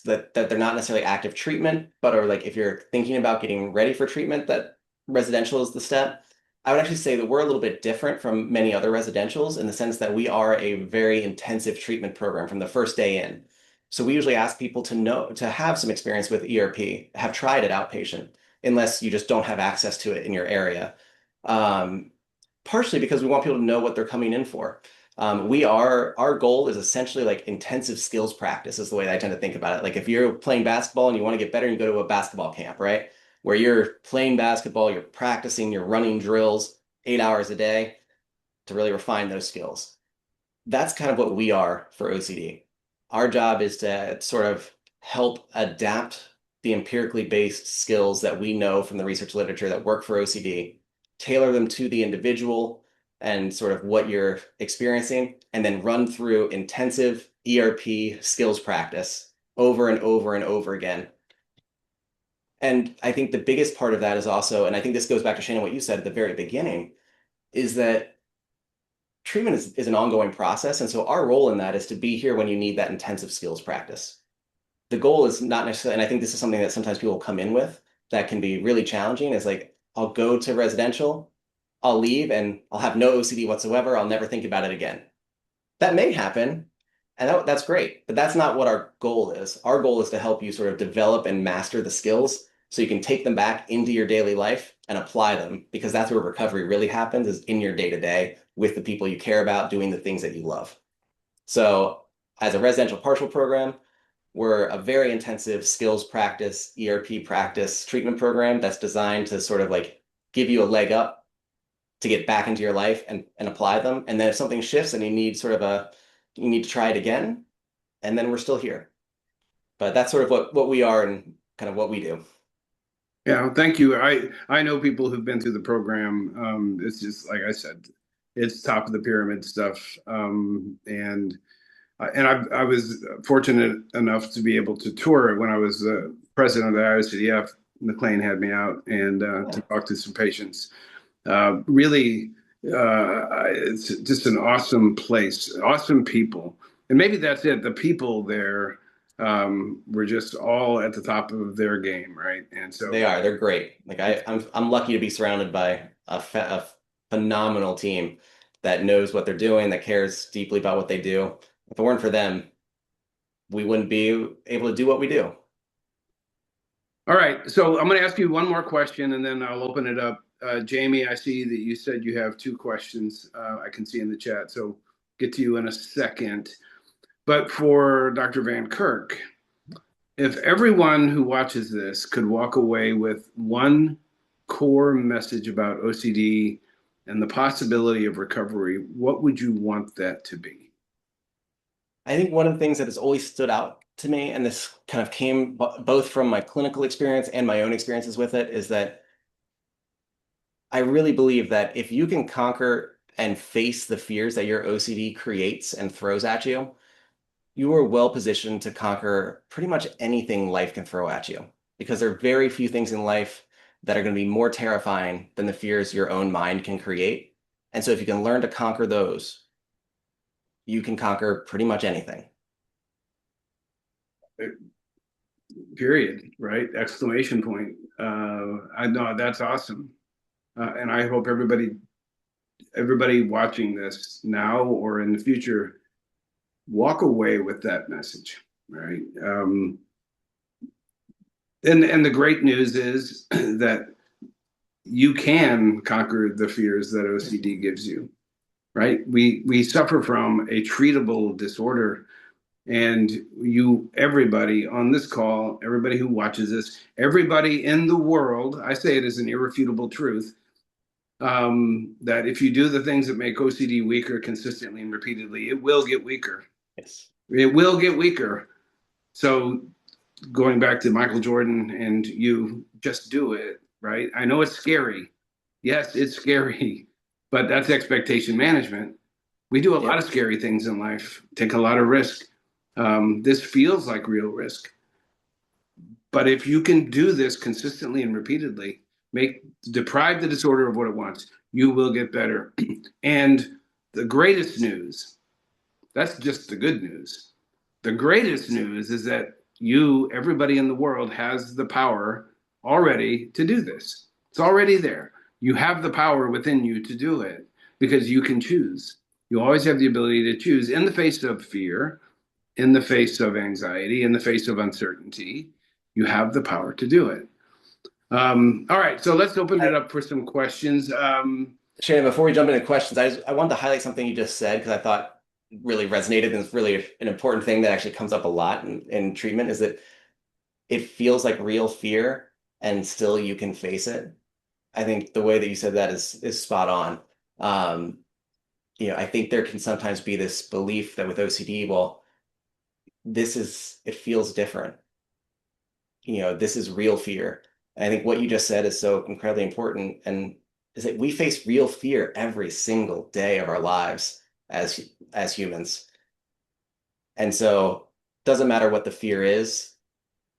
that they're not necessarily active treatment, but are like if you're thinking about getting ready for treatment, that residential is the step. I would actually say that we're a little bit different from many other residentials in the sense that we are a very intensive treatment program from the first day in. So we usually ask people to have some experience with ERP, have tried it outpatient, unless you just don't have access to it in your area. Um, Partially because we want people to know what they're coming in for. Our goal is essentially like intensive skills practice is the way I tend to think about it. Like if you're playing basketball and you want to get better, you go to a basketball camp, right? Where you're playing basketball, you're practicing, you're running drills 8 hours a day to really refine those skills. That's kind of what we are for OCD. Our job is to sort of help adapt the empirically based skills that we know from the research literature that work for OCD, tailor them to the individual and sort of what you're experiencing, and then run through intensive ERP skills practice over and over and over again. And I think the biggest part of that is also, and I think this goes back to Shannon, what you said at the very beginning, is that treatment is an ongoing process. And so our role in that is to be here when you need that intensive skills practice. The goal is not necessarily, and I think this is something that sometimes people come in with. that can be really challenging is like I'll go to residential, I'll leave, and I'll have no OCD whatsoever. I'll never think about it again. That may happen, and that's great, but that's not what our goal is. Our goal is to help you sort of develop and master the skills so you can take them back into your daily life and apply them, because that's where recovery really happens, is in your day to day with the people you care about, doing the things that you love. So, as a residential partial program, we're a very intensive skills practice, ERP practice treatment program that's designed to sort of like give you a leg up to get back into your life and apply them. And then if something shifts and you need sort of you need to try it again, and then we're still here. But that's sort of what we are and kind of what we do. Yeah, thank you. I know people who've been through the program. It's just like I said, it's top of the pyramid stuff. I was fortunate enough to be able to tour it when I was president of the IOCDF. McLean had me out and to Yeah, talk to some patients. Really, it's just an awesome place, awesome people, and maybe that's it. The people there were just all at the top of their game, right? And they so are. They're great. Like it's I'm lucky to be surrounded by a phenomenal team that knows what they're doing, that cares deeply about what they do. If it weren't for them, we wouldn't be able to do what we do. all right. So I'm going to ask you one more question, and then I'll open it up. Jamie, I see that you said you have two questions. I can see in the chat, so get to you in a second. But for Dr. Van Kirk, if everyone who watches this could walk away with one core message about OCD and the possibility of recovery, what would you want that to be? I think one of the things that has always stood out to me, and this kind of came both from my clinical experience and my own experiences with it, is that I really believe that if you can conquer and face the fears that your OCD creates and throws at you, you are well positioned to conquer pretty much anything life can throw at you. Because there are very few things in life that are going to be more terrifying than the fears your own mind can create. And so if you can learn to conquer those, you can conquer pretty much anything. Period, right? Exclamation point. I know that's awesome. And I hope everybody watching this now or in the future walk away with that message, right? And the great news is that you can conquer the fears that OCD gives you, right? We suffer from a treatable disorder, and everybody on this call, everybody who watches this, everybody in the world, I say it as an irrefutable truth, that if you do the things that make OCD weaker consistently and repeatedly, it will get weaker. Yes. It will get weaker. So going back to Michael Jordan and you, just do it, right? I know it's scary. Yes, it's scary, but that's expectation management. We do a lot of Yep. scary things in life, take a lot of risk. This feels like real risk. But if you can do this consistently and repeatedly, deprive the disorder of what it wants, you will get better. And the greatest news, that's just the good news. The greatest news is that everybody in the world, has the power already to do this. It's already there. You have the power within you to do it because you can choose. You always have the ability to choose in the face of fear, in the face of anxiety, in the face of uncertainty. You have the power to do it. All right, so let's open it I, up for some questions. Shannon, before we jump into questions, I wanted to highlight something you just said because I thought really resonated and it's really an important thing that actually comes up a lot in treatment is that it feels like real fear and still you can face it. I think the way that you said that is spot on. Um, I think there can sometimes be this belief that with OCD, well, it feels different. This is real fear. And I think what you just said is so incredibly important. And is that we face real fear every single day of our lives as humans. And so it doesn't matter what the fear is,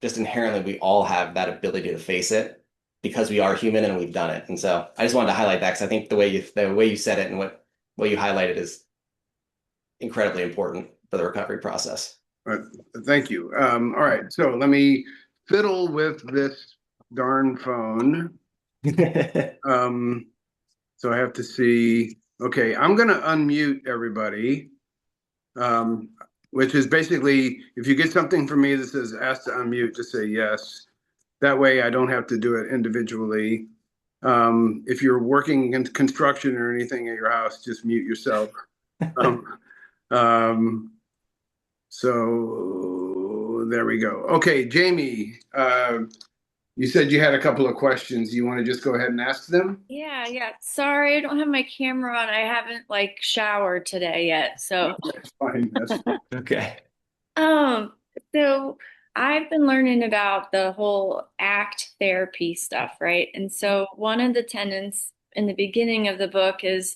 just inherently we all have that ability to face it because we are human and we've done it. And so I just wanted to highlight that because I think the way you said it and what you highlighted is incredibly important for the recovery process. uh, Thank you. All right, so let me fiddle with this darn phone. Um, so I have to see. Okay, I'm going to unmute everybody, um, which is basically if you get something from me that says ask to unmute, just say yes. That way I don't have to do it individually. If you're working in construction or anything at your house, just mute yourself. Um, um, so there we go. Okay, Jamie, you said you had a couple of questions. You want to just go ahead and ask them? Yeah, yeah. Sorry, I don't have my camera on. I haven't like showered today yet. No, So, that's fine. That's fine. Okay. um, so I've been learning about the whole ACT therapy stuff, right? And so one of the tenets in the beginning of the book is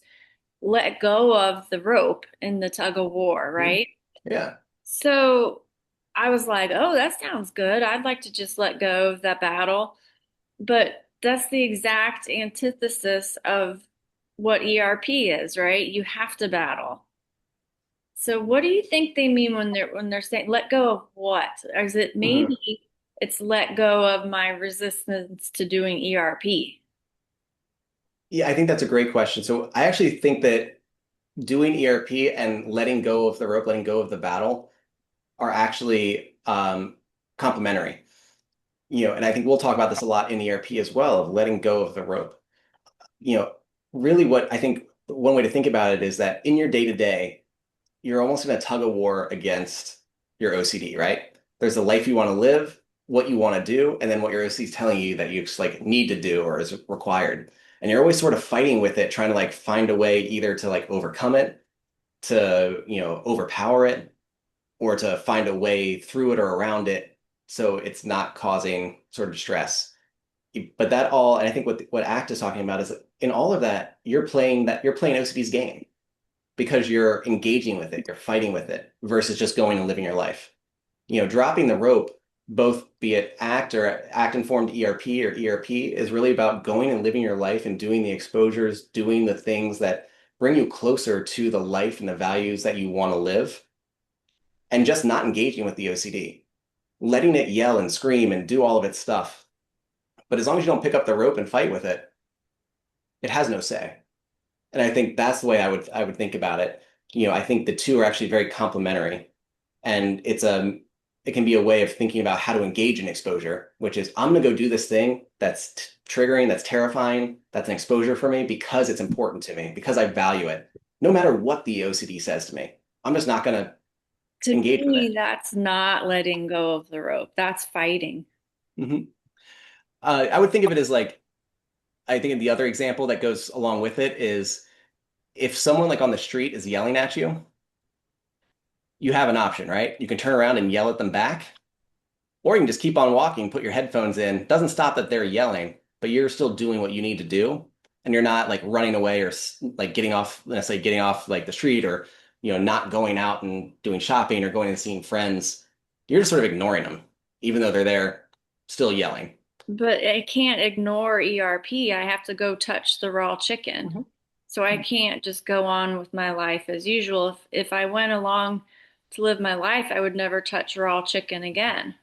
let go of the rope in the tug of war, right? Yeah. So I was like, oh, that sounds good. I'd like to just let go of that battle. But that's the exact antithesis of what ERP is, right? You have to battle. So what do you think they mean when they're saying let go of what? Or is it Uh, maybe it's let go of my resistance to doing ERP? Yeah, I think that's a great question. So I actually think that doing ERP and letting go of the rope, letting go of the battle are actually complementary. And I think we'll talk about this a lot in ERP as well, of letting go of the rope. You know, really what I think one way to think about it is that in your day to day, you're almost in a tug of war against your OCD, right? There's the life you want to live, what you want to do, and then what your OCD is telling you that you just like need to do or is required. And you're always sort of fighting with it, trying to like find a way either to like overcome it, to, overpower it, or to find a way through it or around it so it's not causing sort of stress. But that all, and I think what ACT is talking about is that in all of that, you're playing OCD's game because you're engaging with it, you're fighting with it versus just going and living your life. Dropping the rope, both be it ACT or ACT informed ERP or ERP, is really about going and living your life and doing the exposures, doing the things that bring you closer to the life and the values that you want to live, and just not engaging with the OCD, letting it yell and scream and do all of its stuff. But as long as you don't pick up the rope and fight with it, it has no say. And I think that's the way I would think about it. I think the two are actually very complementary. And it can be a way of thinking about how to engage in exposure, which is I'm gonna go do this thing that's triggering, that's terrifying, that's an exposure for me because it's important to me, because I value it. No matter what the OCD says to me, I'm just not gonna To engage with me, it. that's not letting go of the rope. That's fighting. Mhm. I would think of it as like, I think the other example that goes along with it is if someone like on the street is yelling at you, you have an option, right? You can turn around and yell at them back, or you can just keep on walking, put your headphones in. Doesn't stop that they're yelling, but you're still doing what you need to do. And you're not like running away or like getting off like the street or, not going out and doing shopping or going and seeing friends. You're just sort of ignoring them, even though they're there still yelling. But I can't ignore ERP. I have to go touch the raw chicken. Mhm. So I can't just go on with my life as usual. If I went along to live my life, I would never touch raw chicken again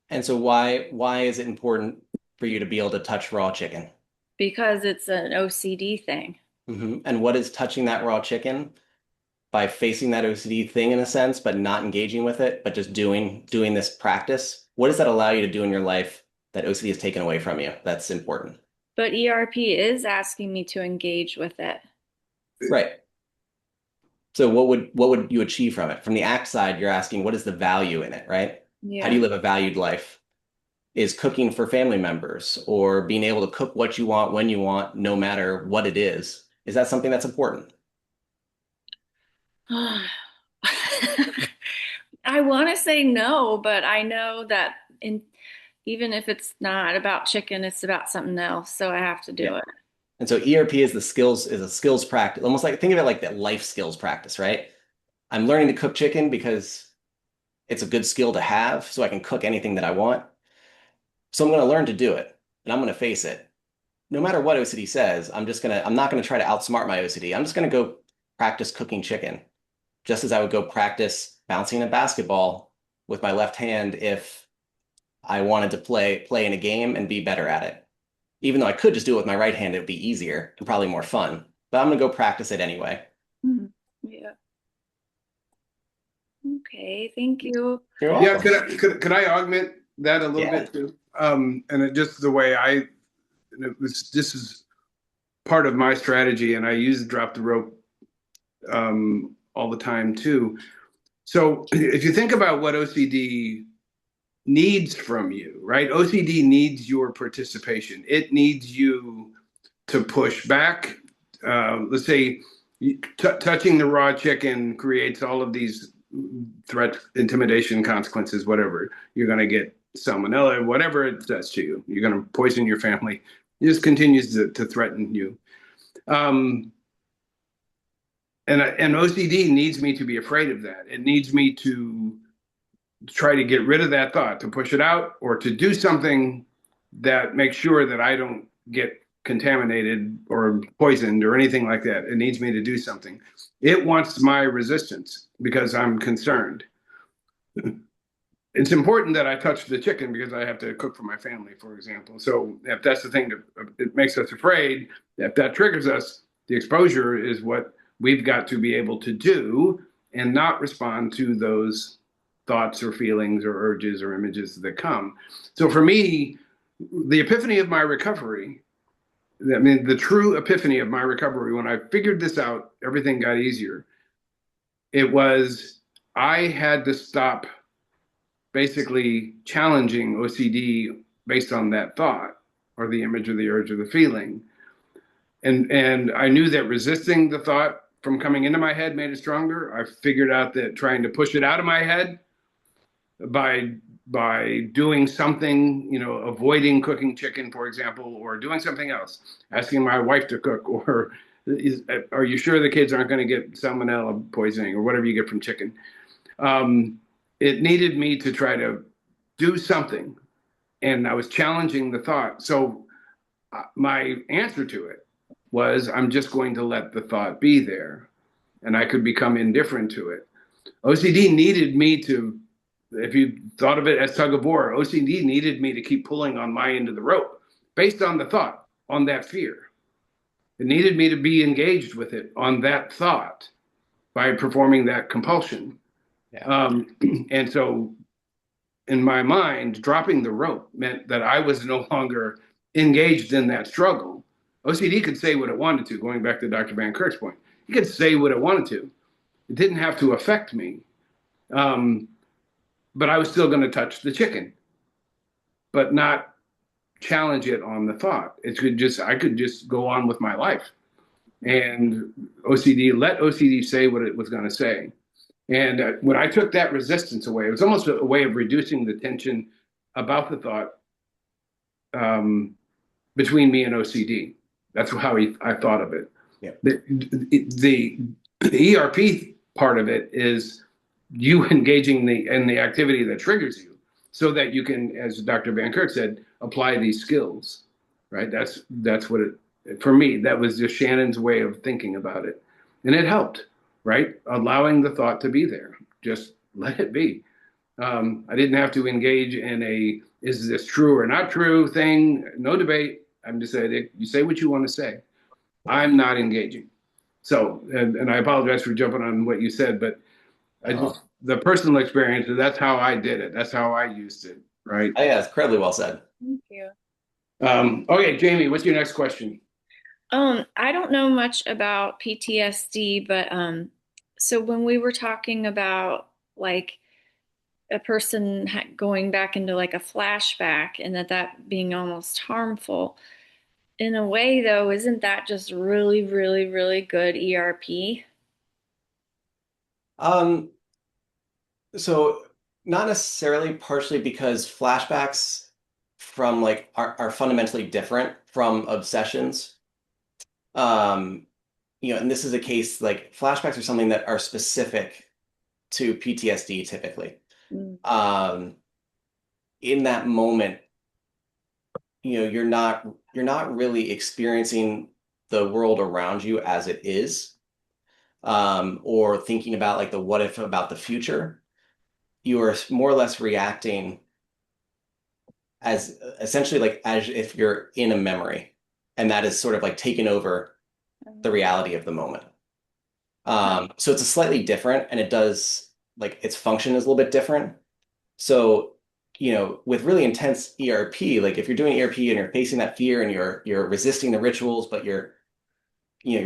And so why is it important for you to be able to touch raw chicken? because it's an OCD thing. And what is touching that raw chicken? By facing that OCD thing in a sense, but not engaging with it, but just doing this practice. What does that allow you to do in your life that OCD has taken away from you? That's important. But ERP is asking me to engage with it. Right. So what would you achieve from it? From the ACT side, you're asking what is the value in it, right? How do Yeah. you live a valued life? Is cooking for family members or being able to cook what you want when you want, no matter what it is that something that's important? I want to say no, but I know that even if it's not about chicken, it's about something else. So I have to Yeah. do it. And so ERP is a skills practice, almost like think of it like that life skills practice, right? I'm learning to cook chicken because it's a good skill to have so I can cook anything that I want. So I'm going to learn to do it and I'm going to face it. No matter what OCD says, I'm not going to try to outsmart my OCD. I'm just going to go practice cooking chicken, just as I would go practice bouncing a basketball with my left hand if I wanted to play in a game and be better at it. Even though I could just do it with my right hand, it would be easier and probably more fun. But I'm gonna go practice it anyway. Mhm. Yeah. Okay, thank you. You're Yeah, welcome. could I augment that a little Yeah. bit too? And it just the way this is part of my strategy, and I use drop the rope all the time too. So if you think about what OCD needs from you, right? OCD needs your participation. It needs you to push back. Let's say touching the raw chicken creates all of these threat, intimidation, consequences, whatever. You're going to get salmonella, whatever it does to you. You're going to poison your family. It just continues to threaten you. Um, and OCD needs me to be afraid of that. It needs me to try to get rid of that thought, to push it out, or to do something that makes sure that I don't get contaminated or poisoned or anything like that. It needs me to do something. It wants my resistance because I'm concerned. It's important that I touch the chicken because I have to cook for my family, for example. So if that's the thing that it makes us afraid, if that triggers us, the exposure is what we've got to be able to do and not respond to those thoughts or feelings or urges or images that come. So for me, the epiphany of my recovery, I mean, the true epiphany of my recovery, when I figured this out, everything got easier. It was I had to stop basically challenging OCD based on that thought or the image or the urge or the feeling. And I knew that resisting the thought from coming into my head made it stronger. I figured out that trying to push it out of my head by doing something, avoiding cooking chicken, for example, or doing something else, asking my wife to cook, or are you sure the kids aren't going to get salmonella poisoning or whatever you get from chicken? Um, it needed me to try to do something, and I was challenging the thought. So my answer to it was, I'm just going to let the thought be there, and I could become indifferent to it. OCD needed me to, if you thought of it as tug of war, OCD needed me to keep pulling on my end of the rope based on the thought, on that fear. It needed me to be engaged with it on that thought by performing that compulsion. Yeah. And so in my mind, dropping the rope meant that I was no longer engaged in that struggle. OCD could say what it wanted to, going back to Dr. Van Kirk's point. It could say what it wanted to. It didn't have to affect me. But I was still going to touch the chicken, but not challenge it on the thought. I could just go on with my life. And let OCD say what it was going to say. And when I took that resistance away, it was almost a way of reducing the tension about the thought between me and OCD. That's how I thought of it. Yeah. The ERP part of it is you engaging in the activity that triggers you so that you can, as Dr. Van Kirk said, apply these skills, right? That's what for me, that was just Shannon's way of thinking about it. And it helped, right? Allowing the thought to be there. Just let it be. I didn't have to engage in is this true or not true thing? No debate. I'm just saying, you say what you want to say. I'm not engaging. So, and I apologize for jumping on what you said, but the personal experience, that's how I did it. That's how I used it, right? Oh, yeah, it's incredibly well said. Thank you. Okay, Jamie, what's your next question? I don't know much about PTSD, but so when we were talking about like a person going back into like a flashback and that being almost harmful, in a way though, isn't that just really, really, really good ERP? Um, so not necessarily, partially because flashbacks from like are fundamentally different from obsessions. Um, and this is a case like flashbacks are something that are specific to PTSD typically. Mm. In that moment, you're not really experiencing the world around you as it is, or thinking about like the what if about the future. You are more or less reacting as essentially like as if you're in a memory, and that is sort of like taken over the reality of the moment. So it's a slightly different, and it does like its function is a little bit different. So, with really intense ERP, like if you're doing ERP and you're facing that fear and you're resisting the rituals, but you're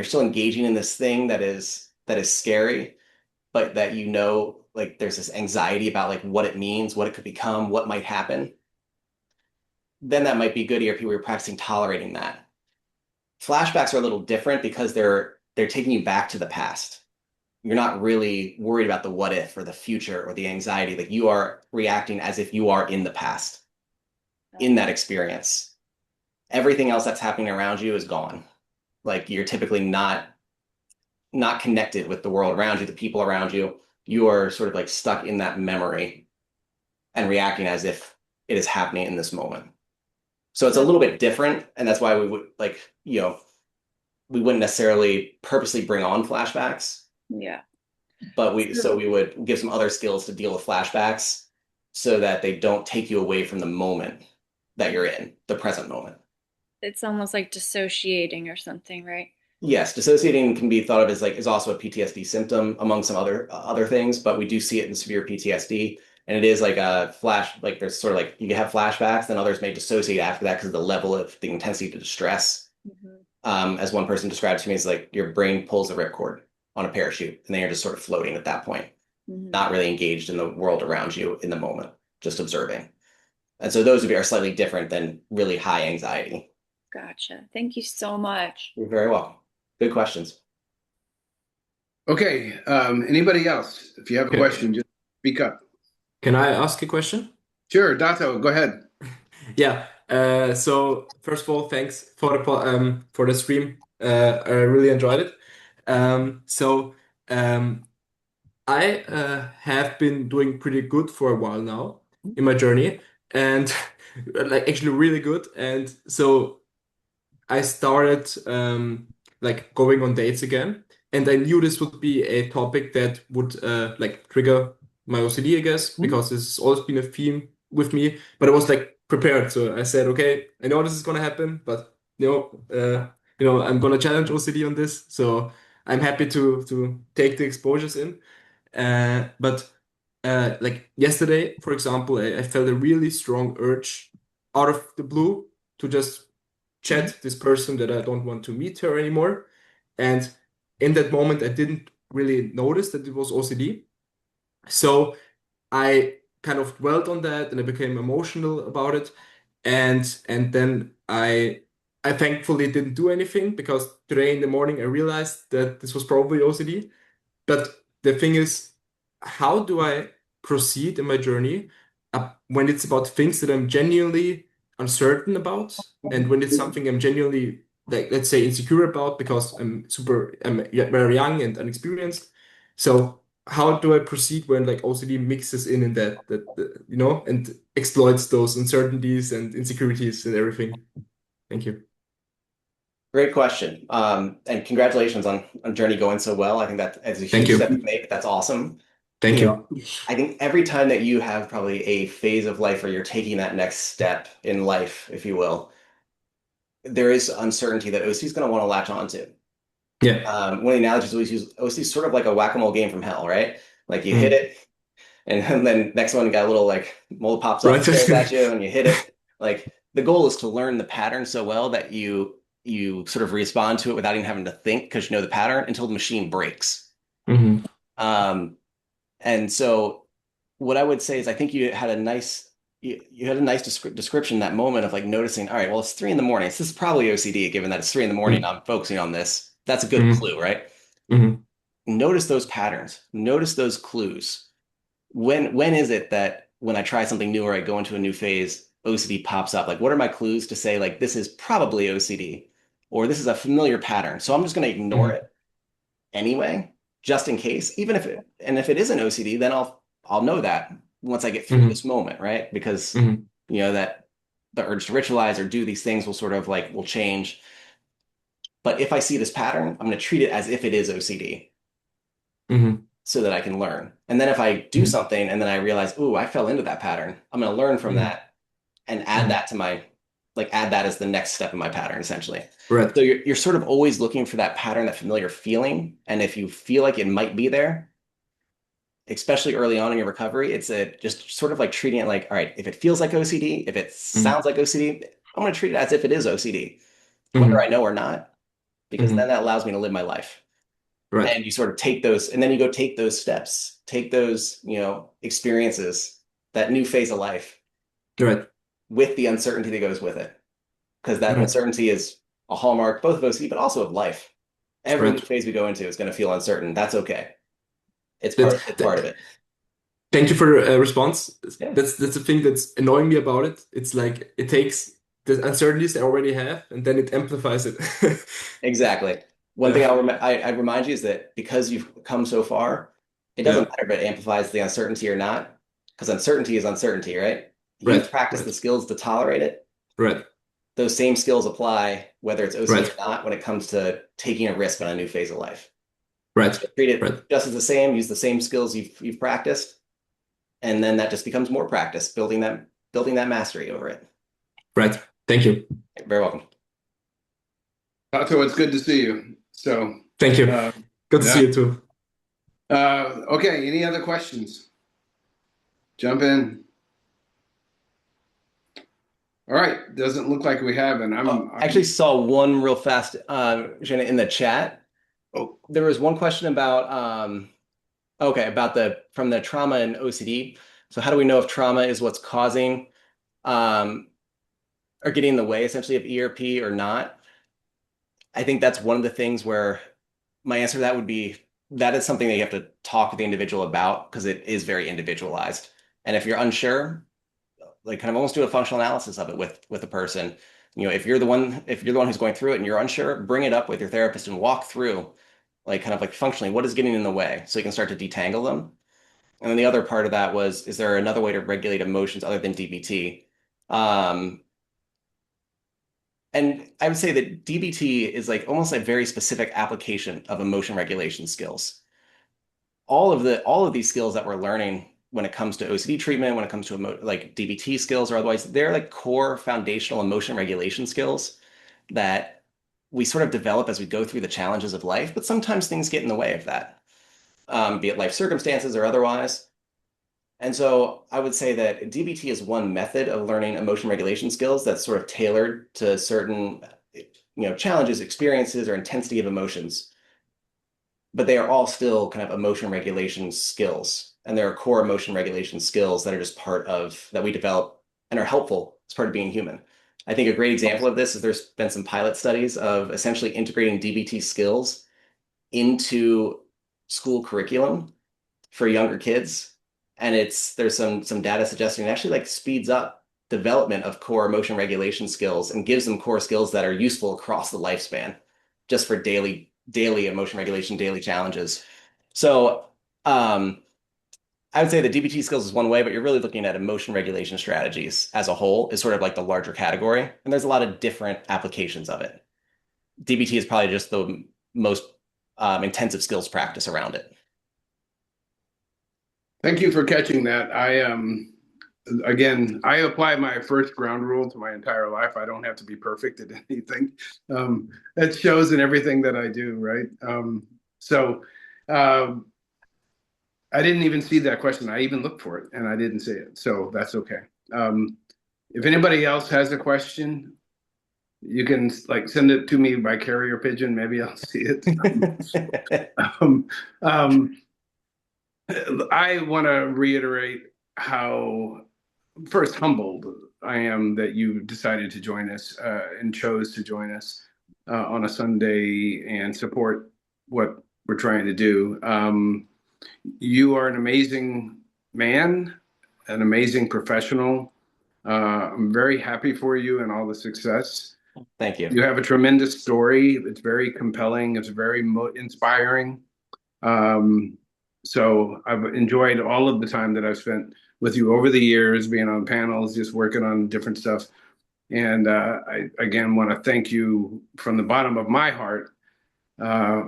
still engaging in this thing that is scary, but that like there's this anxiety about like what it means, what it could become, what might happen, then that might be good ERP where you're practicing tolerating that. Flashbacks are a little different because they're taking you back to the past. You're not really worried about the what if or the future or the anxiety. Like you are reacting as if you are in the past, in that experience. Everything else that's happening around you is gone. Like you're typically not connected with the world around you, the people around you. You are sort of like stuck in that memory and reacting as if it is happening in this moment. So it's a little bit different, and that's why we would like, we wouldn't necessarily purposely bring on flashbacks, Yeah. but we would give some other skills to deal with flashbacks so that they don't take you away from the moment that you're in, the present moment. It's almost like dissociating or something, right? Yes, dissociating can be thought of as like is also a PTSD symptom among some other things, but we do see it in severe PTSD, and it is like a flash. Like there's sort of like you can have flashbacks, then others may dissociate after that because of the level of the intensity to distress. Mm-hmm. As one person described to me, it's like your brain pulls the ripcord on a parachute, and then you're just sort of floating at that point, Mm-hmm. not really engaged in the world around you in the moment, just observing. And so those would be are slightly different than really high anxiety. Gotcha. Thank you so much. You're very welcome. Good questions. Okay. Anybody else? If you have a Okay. question, just speak up. Can I ask a question? Sure, Dato, go ahead. Yeah. So first of all, thanks for the stream. I really enjoyed it. So I have been doing pretty good for a while now in my journey, and like actually really good. And so I started like going on dates again, and I knew this would be a topic that would like trigger my OCD, I guess, because this has always been a theme with me. But I was like prepared, so I said, okay, I know this is gonna happen, but I'm gonna challenge OCD on this. So I'm happy to take the exposures in. But like yesterday, for example, I felt a really strong urge out of the blue to just chat this person that I don't want to meet her anymore. And in that moment, I didn't really notice that it was OCD. So I kind of dwelt on that and I became emotional about it. And then I thankfully didn't do anything because today in the morning I realized that this was probably OCD. But the thing is, how do I proceed in my journey when it's about things that I'm genuinely uncertain about, and when it's something I'm genuinely, like, let's say, insecure about because I'm very young and inexperienced. So how do I proceed when like OCD mixes in that and exploits those uncertainties and insecurities and everything? Thank you. Great question. And congratulations on Journey going so well. I think that is a Thank huge step to you. make. That's awesome. Thank you. I think every time that you have probably a phase of life where you're taking that next step in life, if you will, there is uncertainty that OC is going to want to latch onto. Yeah. One of the analogies we always use, OC is sort of like a whack-a-mole game from hell, right? Like you hit Mm. it, and then next one got a little like mold pops up Right. and stares at you, and you hit it. Like the goal is to learn the pattern so well that you sort of respond to it without even having to think because you know the pattern until the machine breaks. Hmm. Um, and so what I would say is I think you had a nice description in that moment of like noticing, all right, well, it's 3 in the morning. This is probably OCD, given that it's 3 in the morning. I'm focusing on this. That's a good Hmm. clue, right? Hmm. Notice those patterns, notice those clues. When is it that when I try something new or I go into a new phase, OCD pops up? Like, what are my clues to say, like, this is probably OCD or this is a familiar pattern? So I'm just going to ignore Hmm. it anyway, just in case. If it isn't OCD, then I'll know that once I get through Hmm. this moment, right? Because Hmm. that the urge to ritualize or do these things will sort of like will change. But if I see this pattern, I'm going to treat it as if it is OCD Hmm. so that I can learn. And then if I do Hmm. something and then I realize, oh, I fell into that pattern, I'm going to learn from Hmm. that and add that to my, like add that as the next step in my pattern, essentially. Right. So you're sort of always looking for that pattern, that familiar feeling. And if you feel like it might be there, especially early on in your recovery, it's just sort of like treating it like, all right, if it feels like OCD, if it Mm-hmm. sounds like OCD, I'm going to treat it as if it is OCD, whether I Mm-hmm. know or not, because then that allows me to live my life. Right. And you sort of take those, and then you go take those steps, take those, experiences, that new phase of life Right. with the uncertainty that goes with it. Because that Right. uncertainty is a hallmark both of OCD, but also of life. Every new Right. phase we go into is going to feel uncertain. That's okay. That's It's part of that. it. Thank you for the response. Yeah, That's the thing that's annoying me about it. It's like it takes the uncertainties I already have, and then it amplifies it. exactly. One thing Yeah. I remind you is that because you've come so far, it doesn't Yeah. matter if it amplifies the uncertainty or not, because uncertainty is uncertainty, right? You've Right. practiced the Right. skills to tolerate it. Right. Those same skills apply whether it's OCD Right. or not when it comes to taking a risk on a new phase of life. Right. So treat it Right. just as the same, use the same skills you've practiced, and then that just becomes more practice, building that mastery over it. Right. Thank you. You're very welcome. Tato, it's good to see you. So, Thank you. uh, Good to yeah. see you too. Okay, any other questions? Jump in. All right, doesn't look like we have, and I actually saw one real fast, Jenna, in the chat. oh, There was one question about, about from the trauma and OCD. So how do we know if trauma is what's causing, um, or getting in the way essentially of ERP or not? I think that's one of the things where my answer to that would be that is something that you have to talk with the individual about because it is very individualized. And if you're unsure, like kind of almost do a functional analysis of it with a person. If you're the one who's going through it and you're unsure, bring it up with your therapist and walk through like kind of like functionally what is getting in the way so you can start to detangle them. And then the other part of that was, is there another way to regulate emotions other than DBT? Um, and I would say that DBT is like almost a very specific application of emotion regulation skills. All of these skills that we're learning when it comes to OCD treatment, when it comes to like DBT skills or otherwise, they're like core foundational emotion regulation skills that we sort of develop as we go through the challenges of life. But sometimes things get in the way of that, be it life circumstances or otherwise. And so I would say that DBT is one method of learning emotion regulation skills that's sort of tailored to certain, challenges, experiences, or intensity of emotions. But they are all still kind of emotion regulation skills. And there are core emotion regulation skills that are just part of that we develop and are helpful as part of being human. I think a great example of this is there's been some pilot studies of essentially integrating DBT skills into school curriculum for younger kids. And there's some data suggesting it actually like speeds up development of core emotion regulation skills and gives them core skills that are useful across the lifespan just for daily emotion regulation, daily challenges. So I would say the DBT skills is one way, but you're really looking at emotion regulation strategies as a whole is sort of like the larger category. And there's a lot of different applications of it. DBT is probably just the most intensive skills practice around it. thank you for catching that. Again, I apply my first ground rule to my entire life. I don't have to be perfect at anything. That shows in everything that I do, right? So um, I didn't even see that question. I even looked for it and I didn't see it. So that's okay. Um, if anybody else has a question, you can like send it to me by carrier pigeon. Maybe I'll see it. um, um, I want to reiterate how first humbled I am that you decided to join us and chose to join us on a Sunday and support what we're trying to do. You are an amazing man, an amazing professional. I'm very happy for you and all the success. Thank you. You have a tremendous story. It's very compelling. It's very inspiring. Um, so I've enjoyed all of the time that I've spent with you over the years, being on panels, just working on different stuff. And I again want to thank you from the bottom of my heart uh,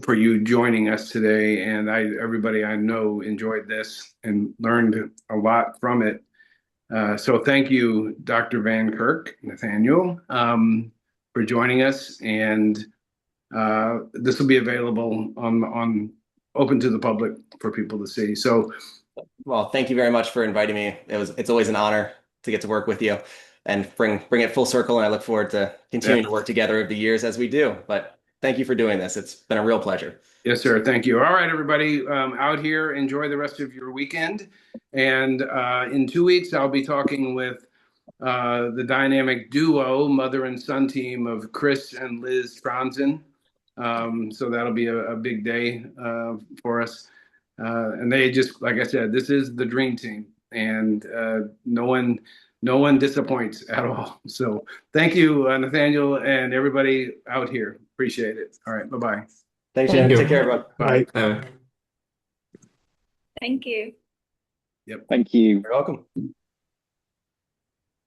for you joining us today. And everybody I know enjoyed this and learned a lot from it. So thank you, Dr. Van Kirk, Nathaniel, for joining us. And this will be available on open to the public for people to see. So, Well, thank you very much for inviting me. It's always an honor to get to work with you and bring it full circle. And I look forward to continuing to work together over the years as we do. But thank you for doing this. It's been a real pleasure. Yes, sir. Thank you. All right, everybody, out here, enjoy the rest of your weekend. And in 2 weeks, I'll be talking with the dynamic duo, mother and son team of Chris and Liz Franzen. So that'll be a big day for us. And they just, like I said, this is the dream team, and no one disappoints at all. So thank you, Nathaniel, and everybody out here. Appreciate it. All right, bye-bye. Thanks, Thank Jen. you. Take care, everyone. Bye. Bye. Thank you. Yep. Thank you. You're welcome.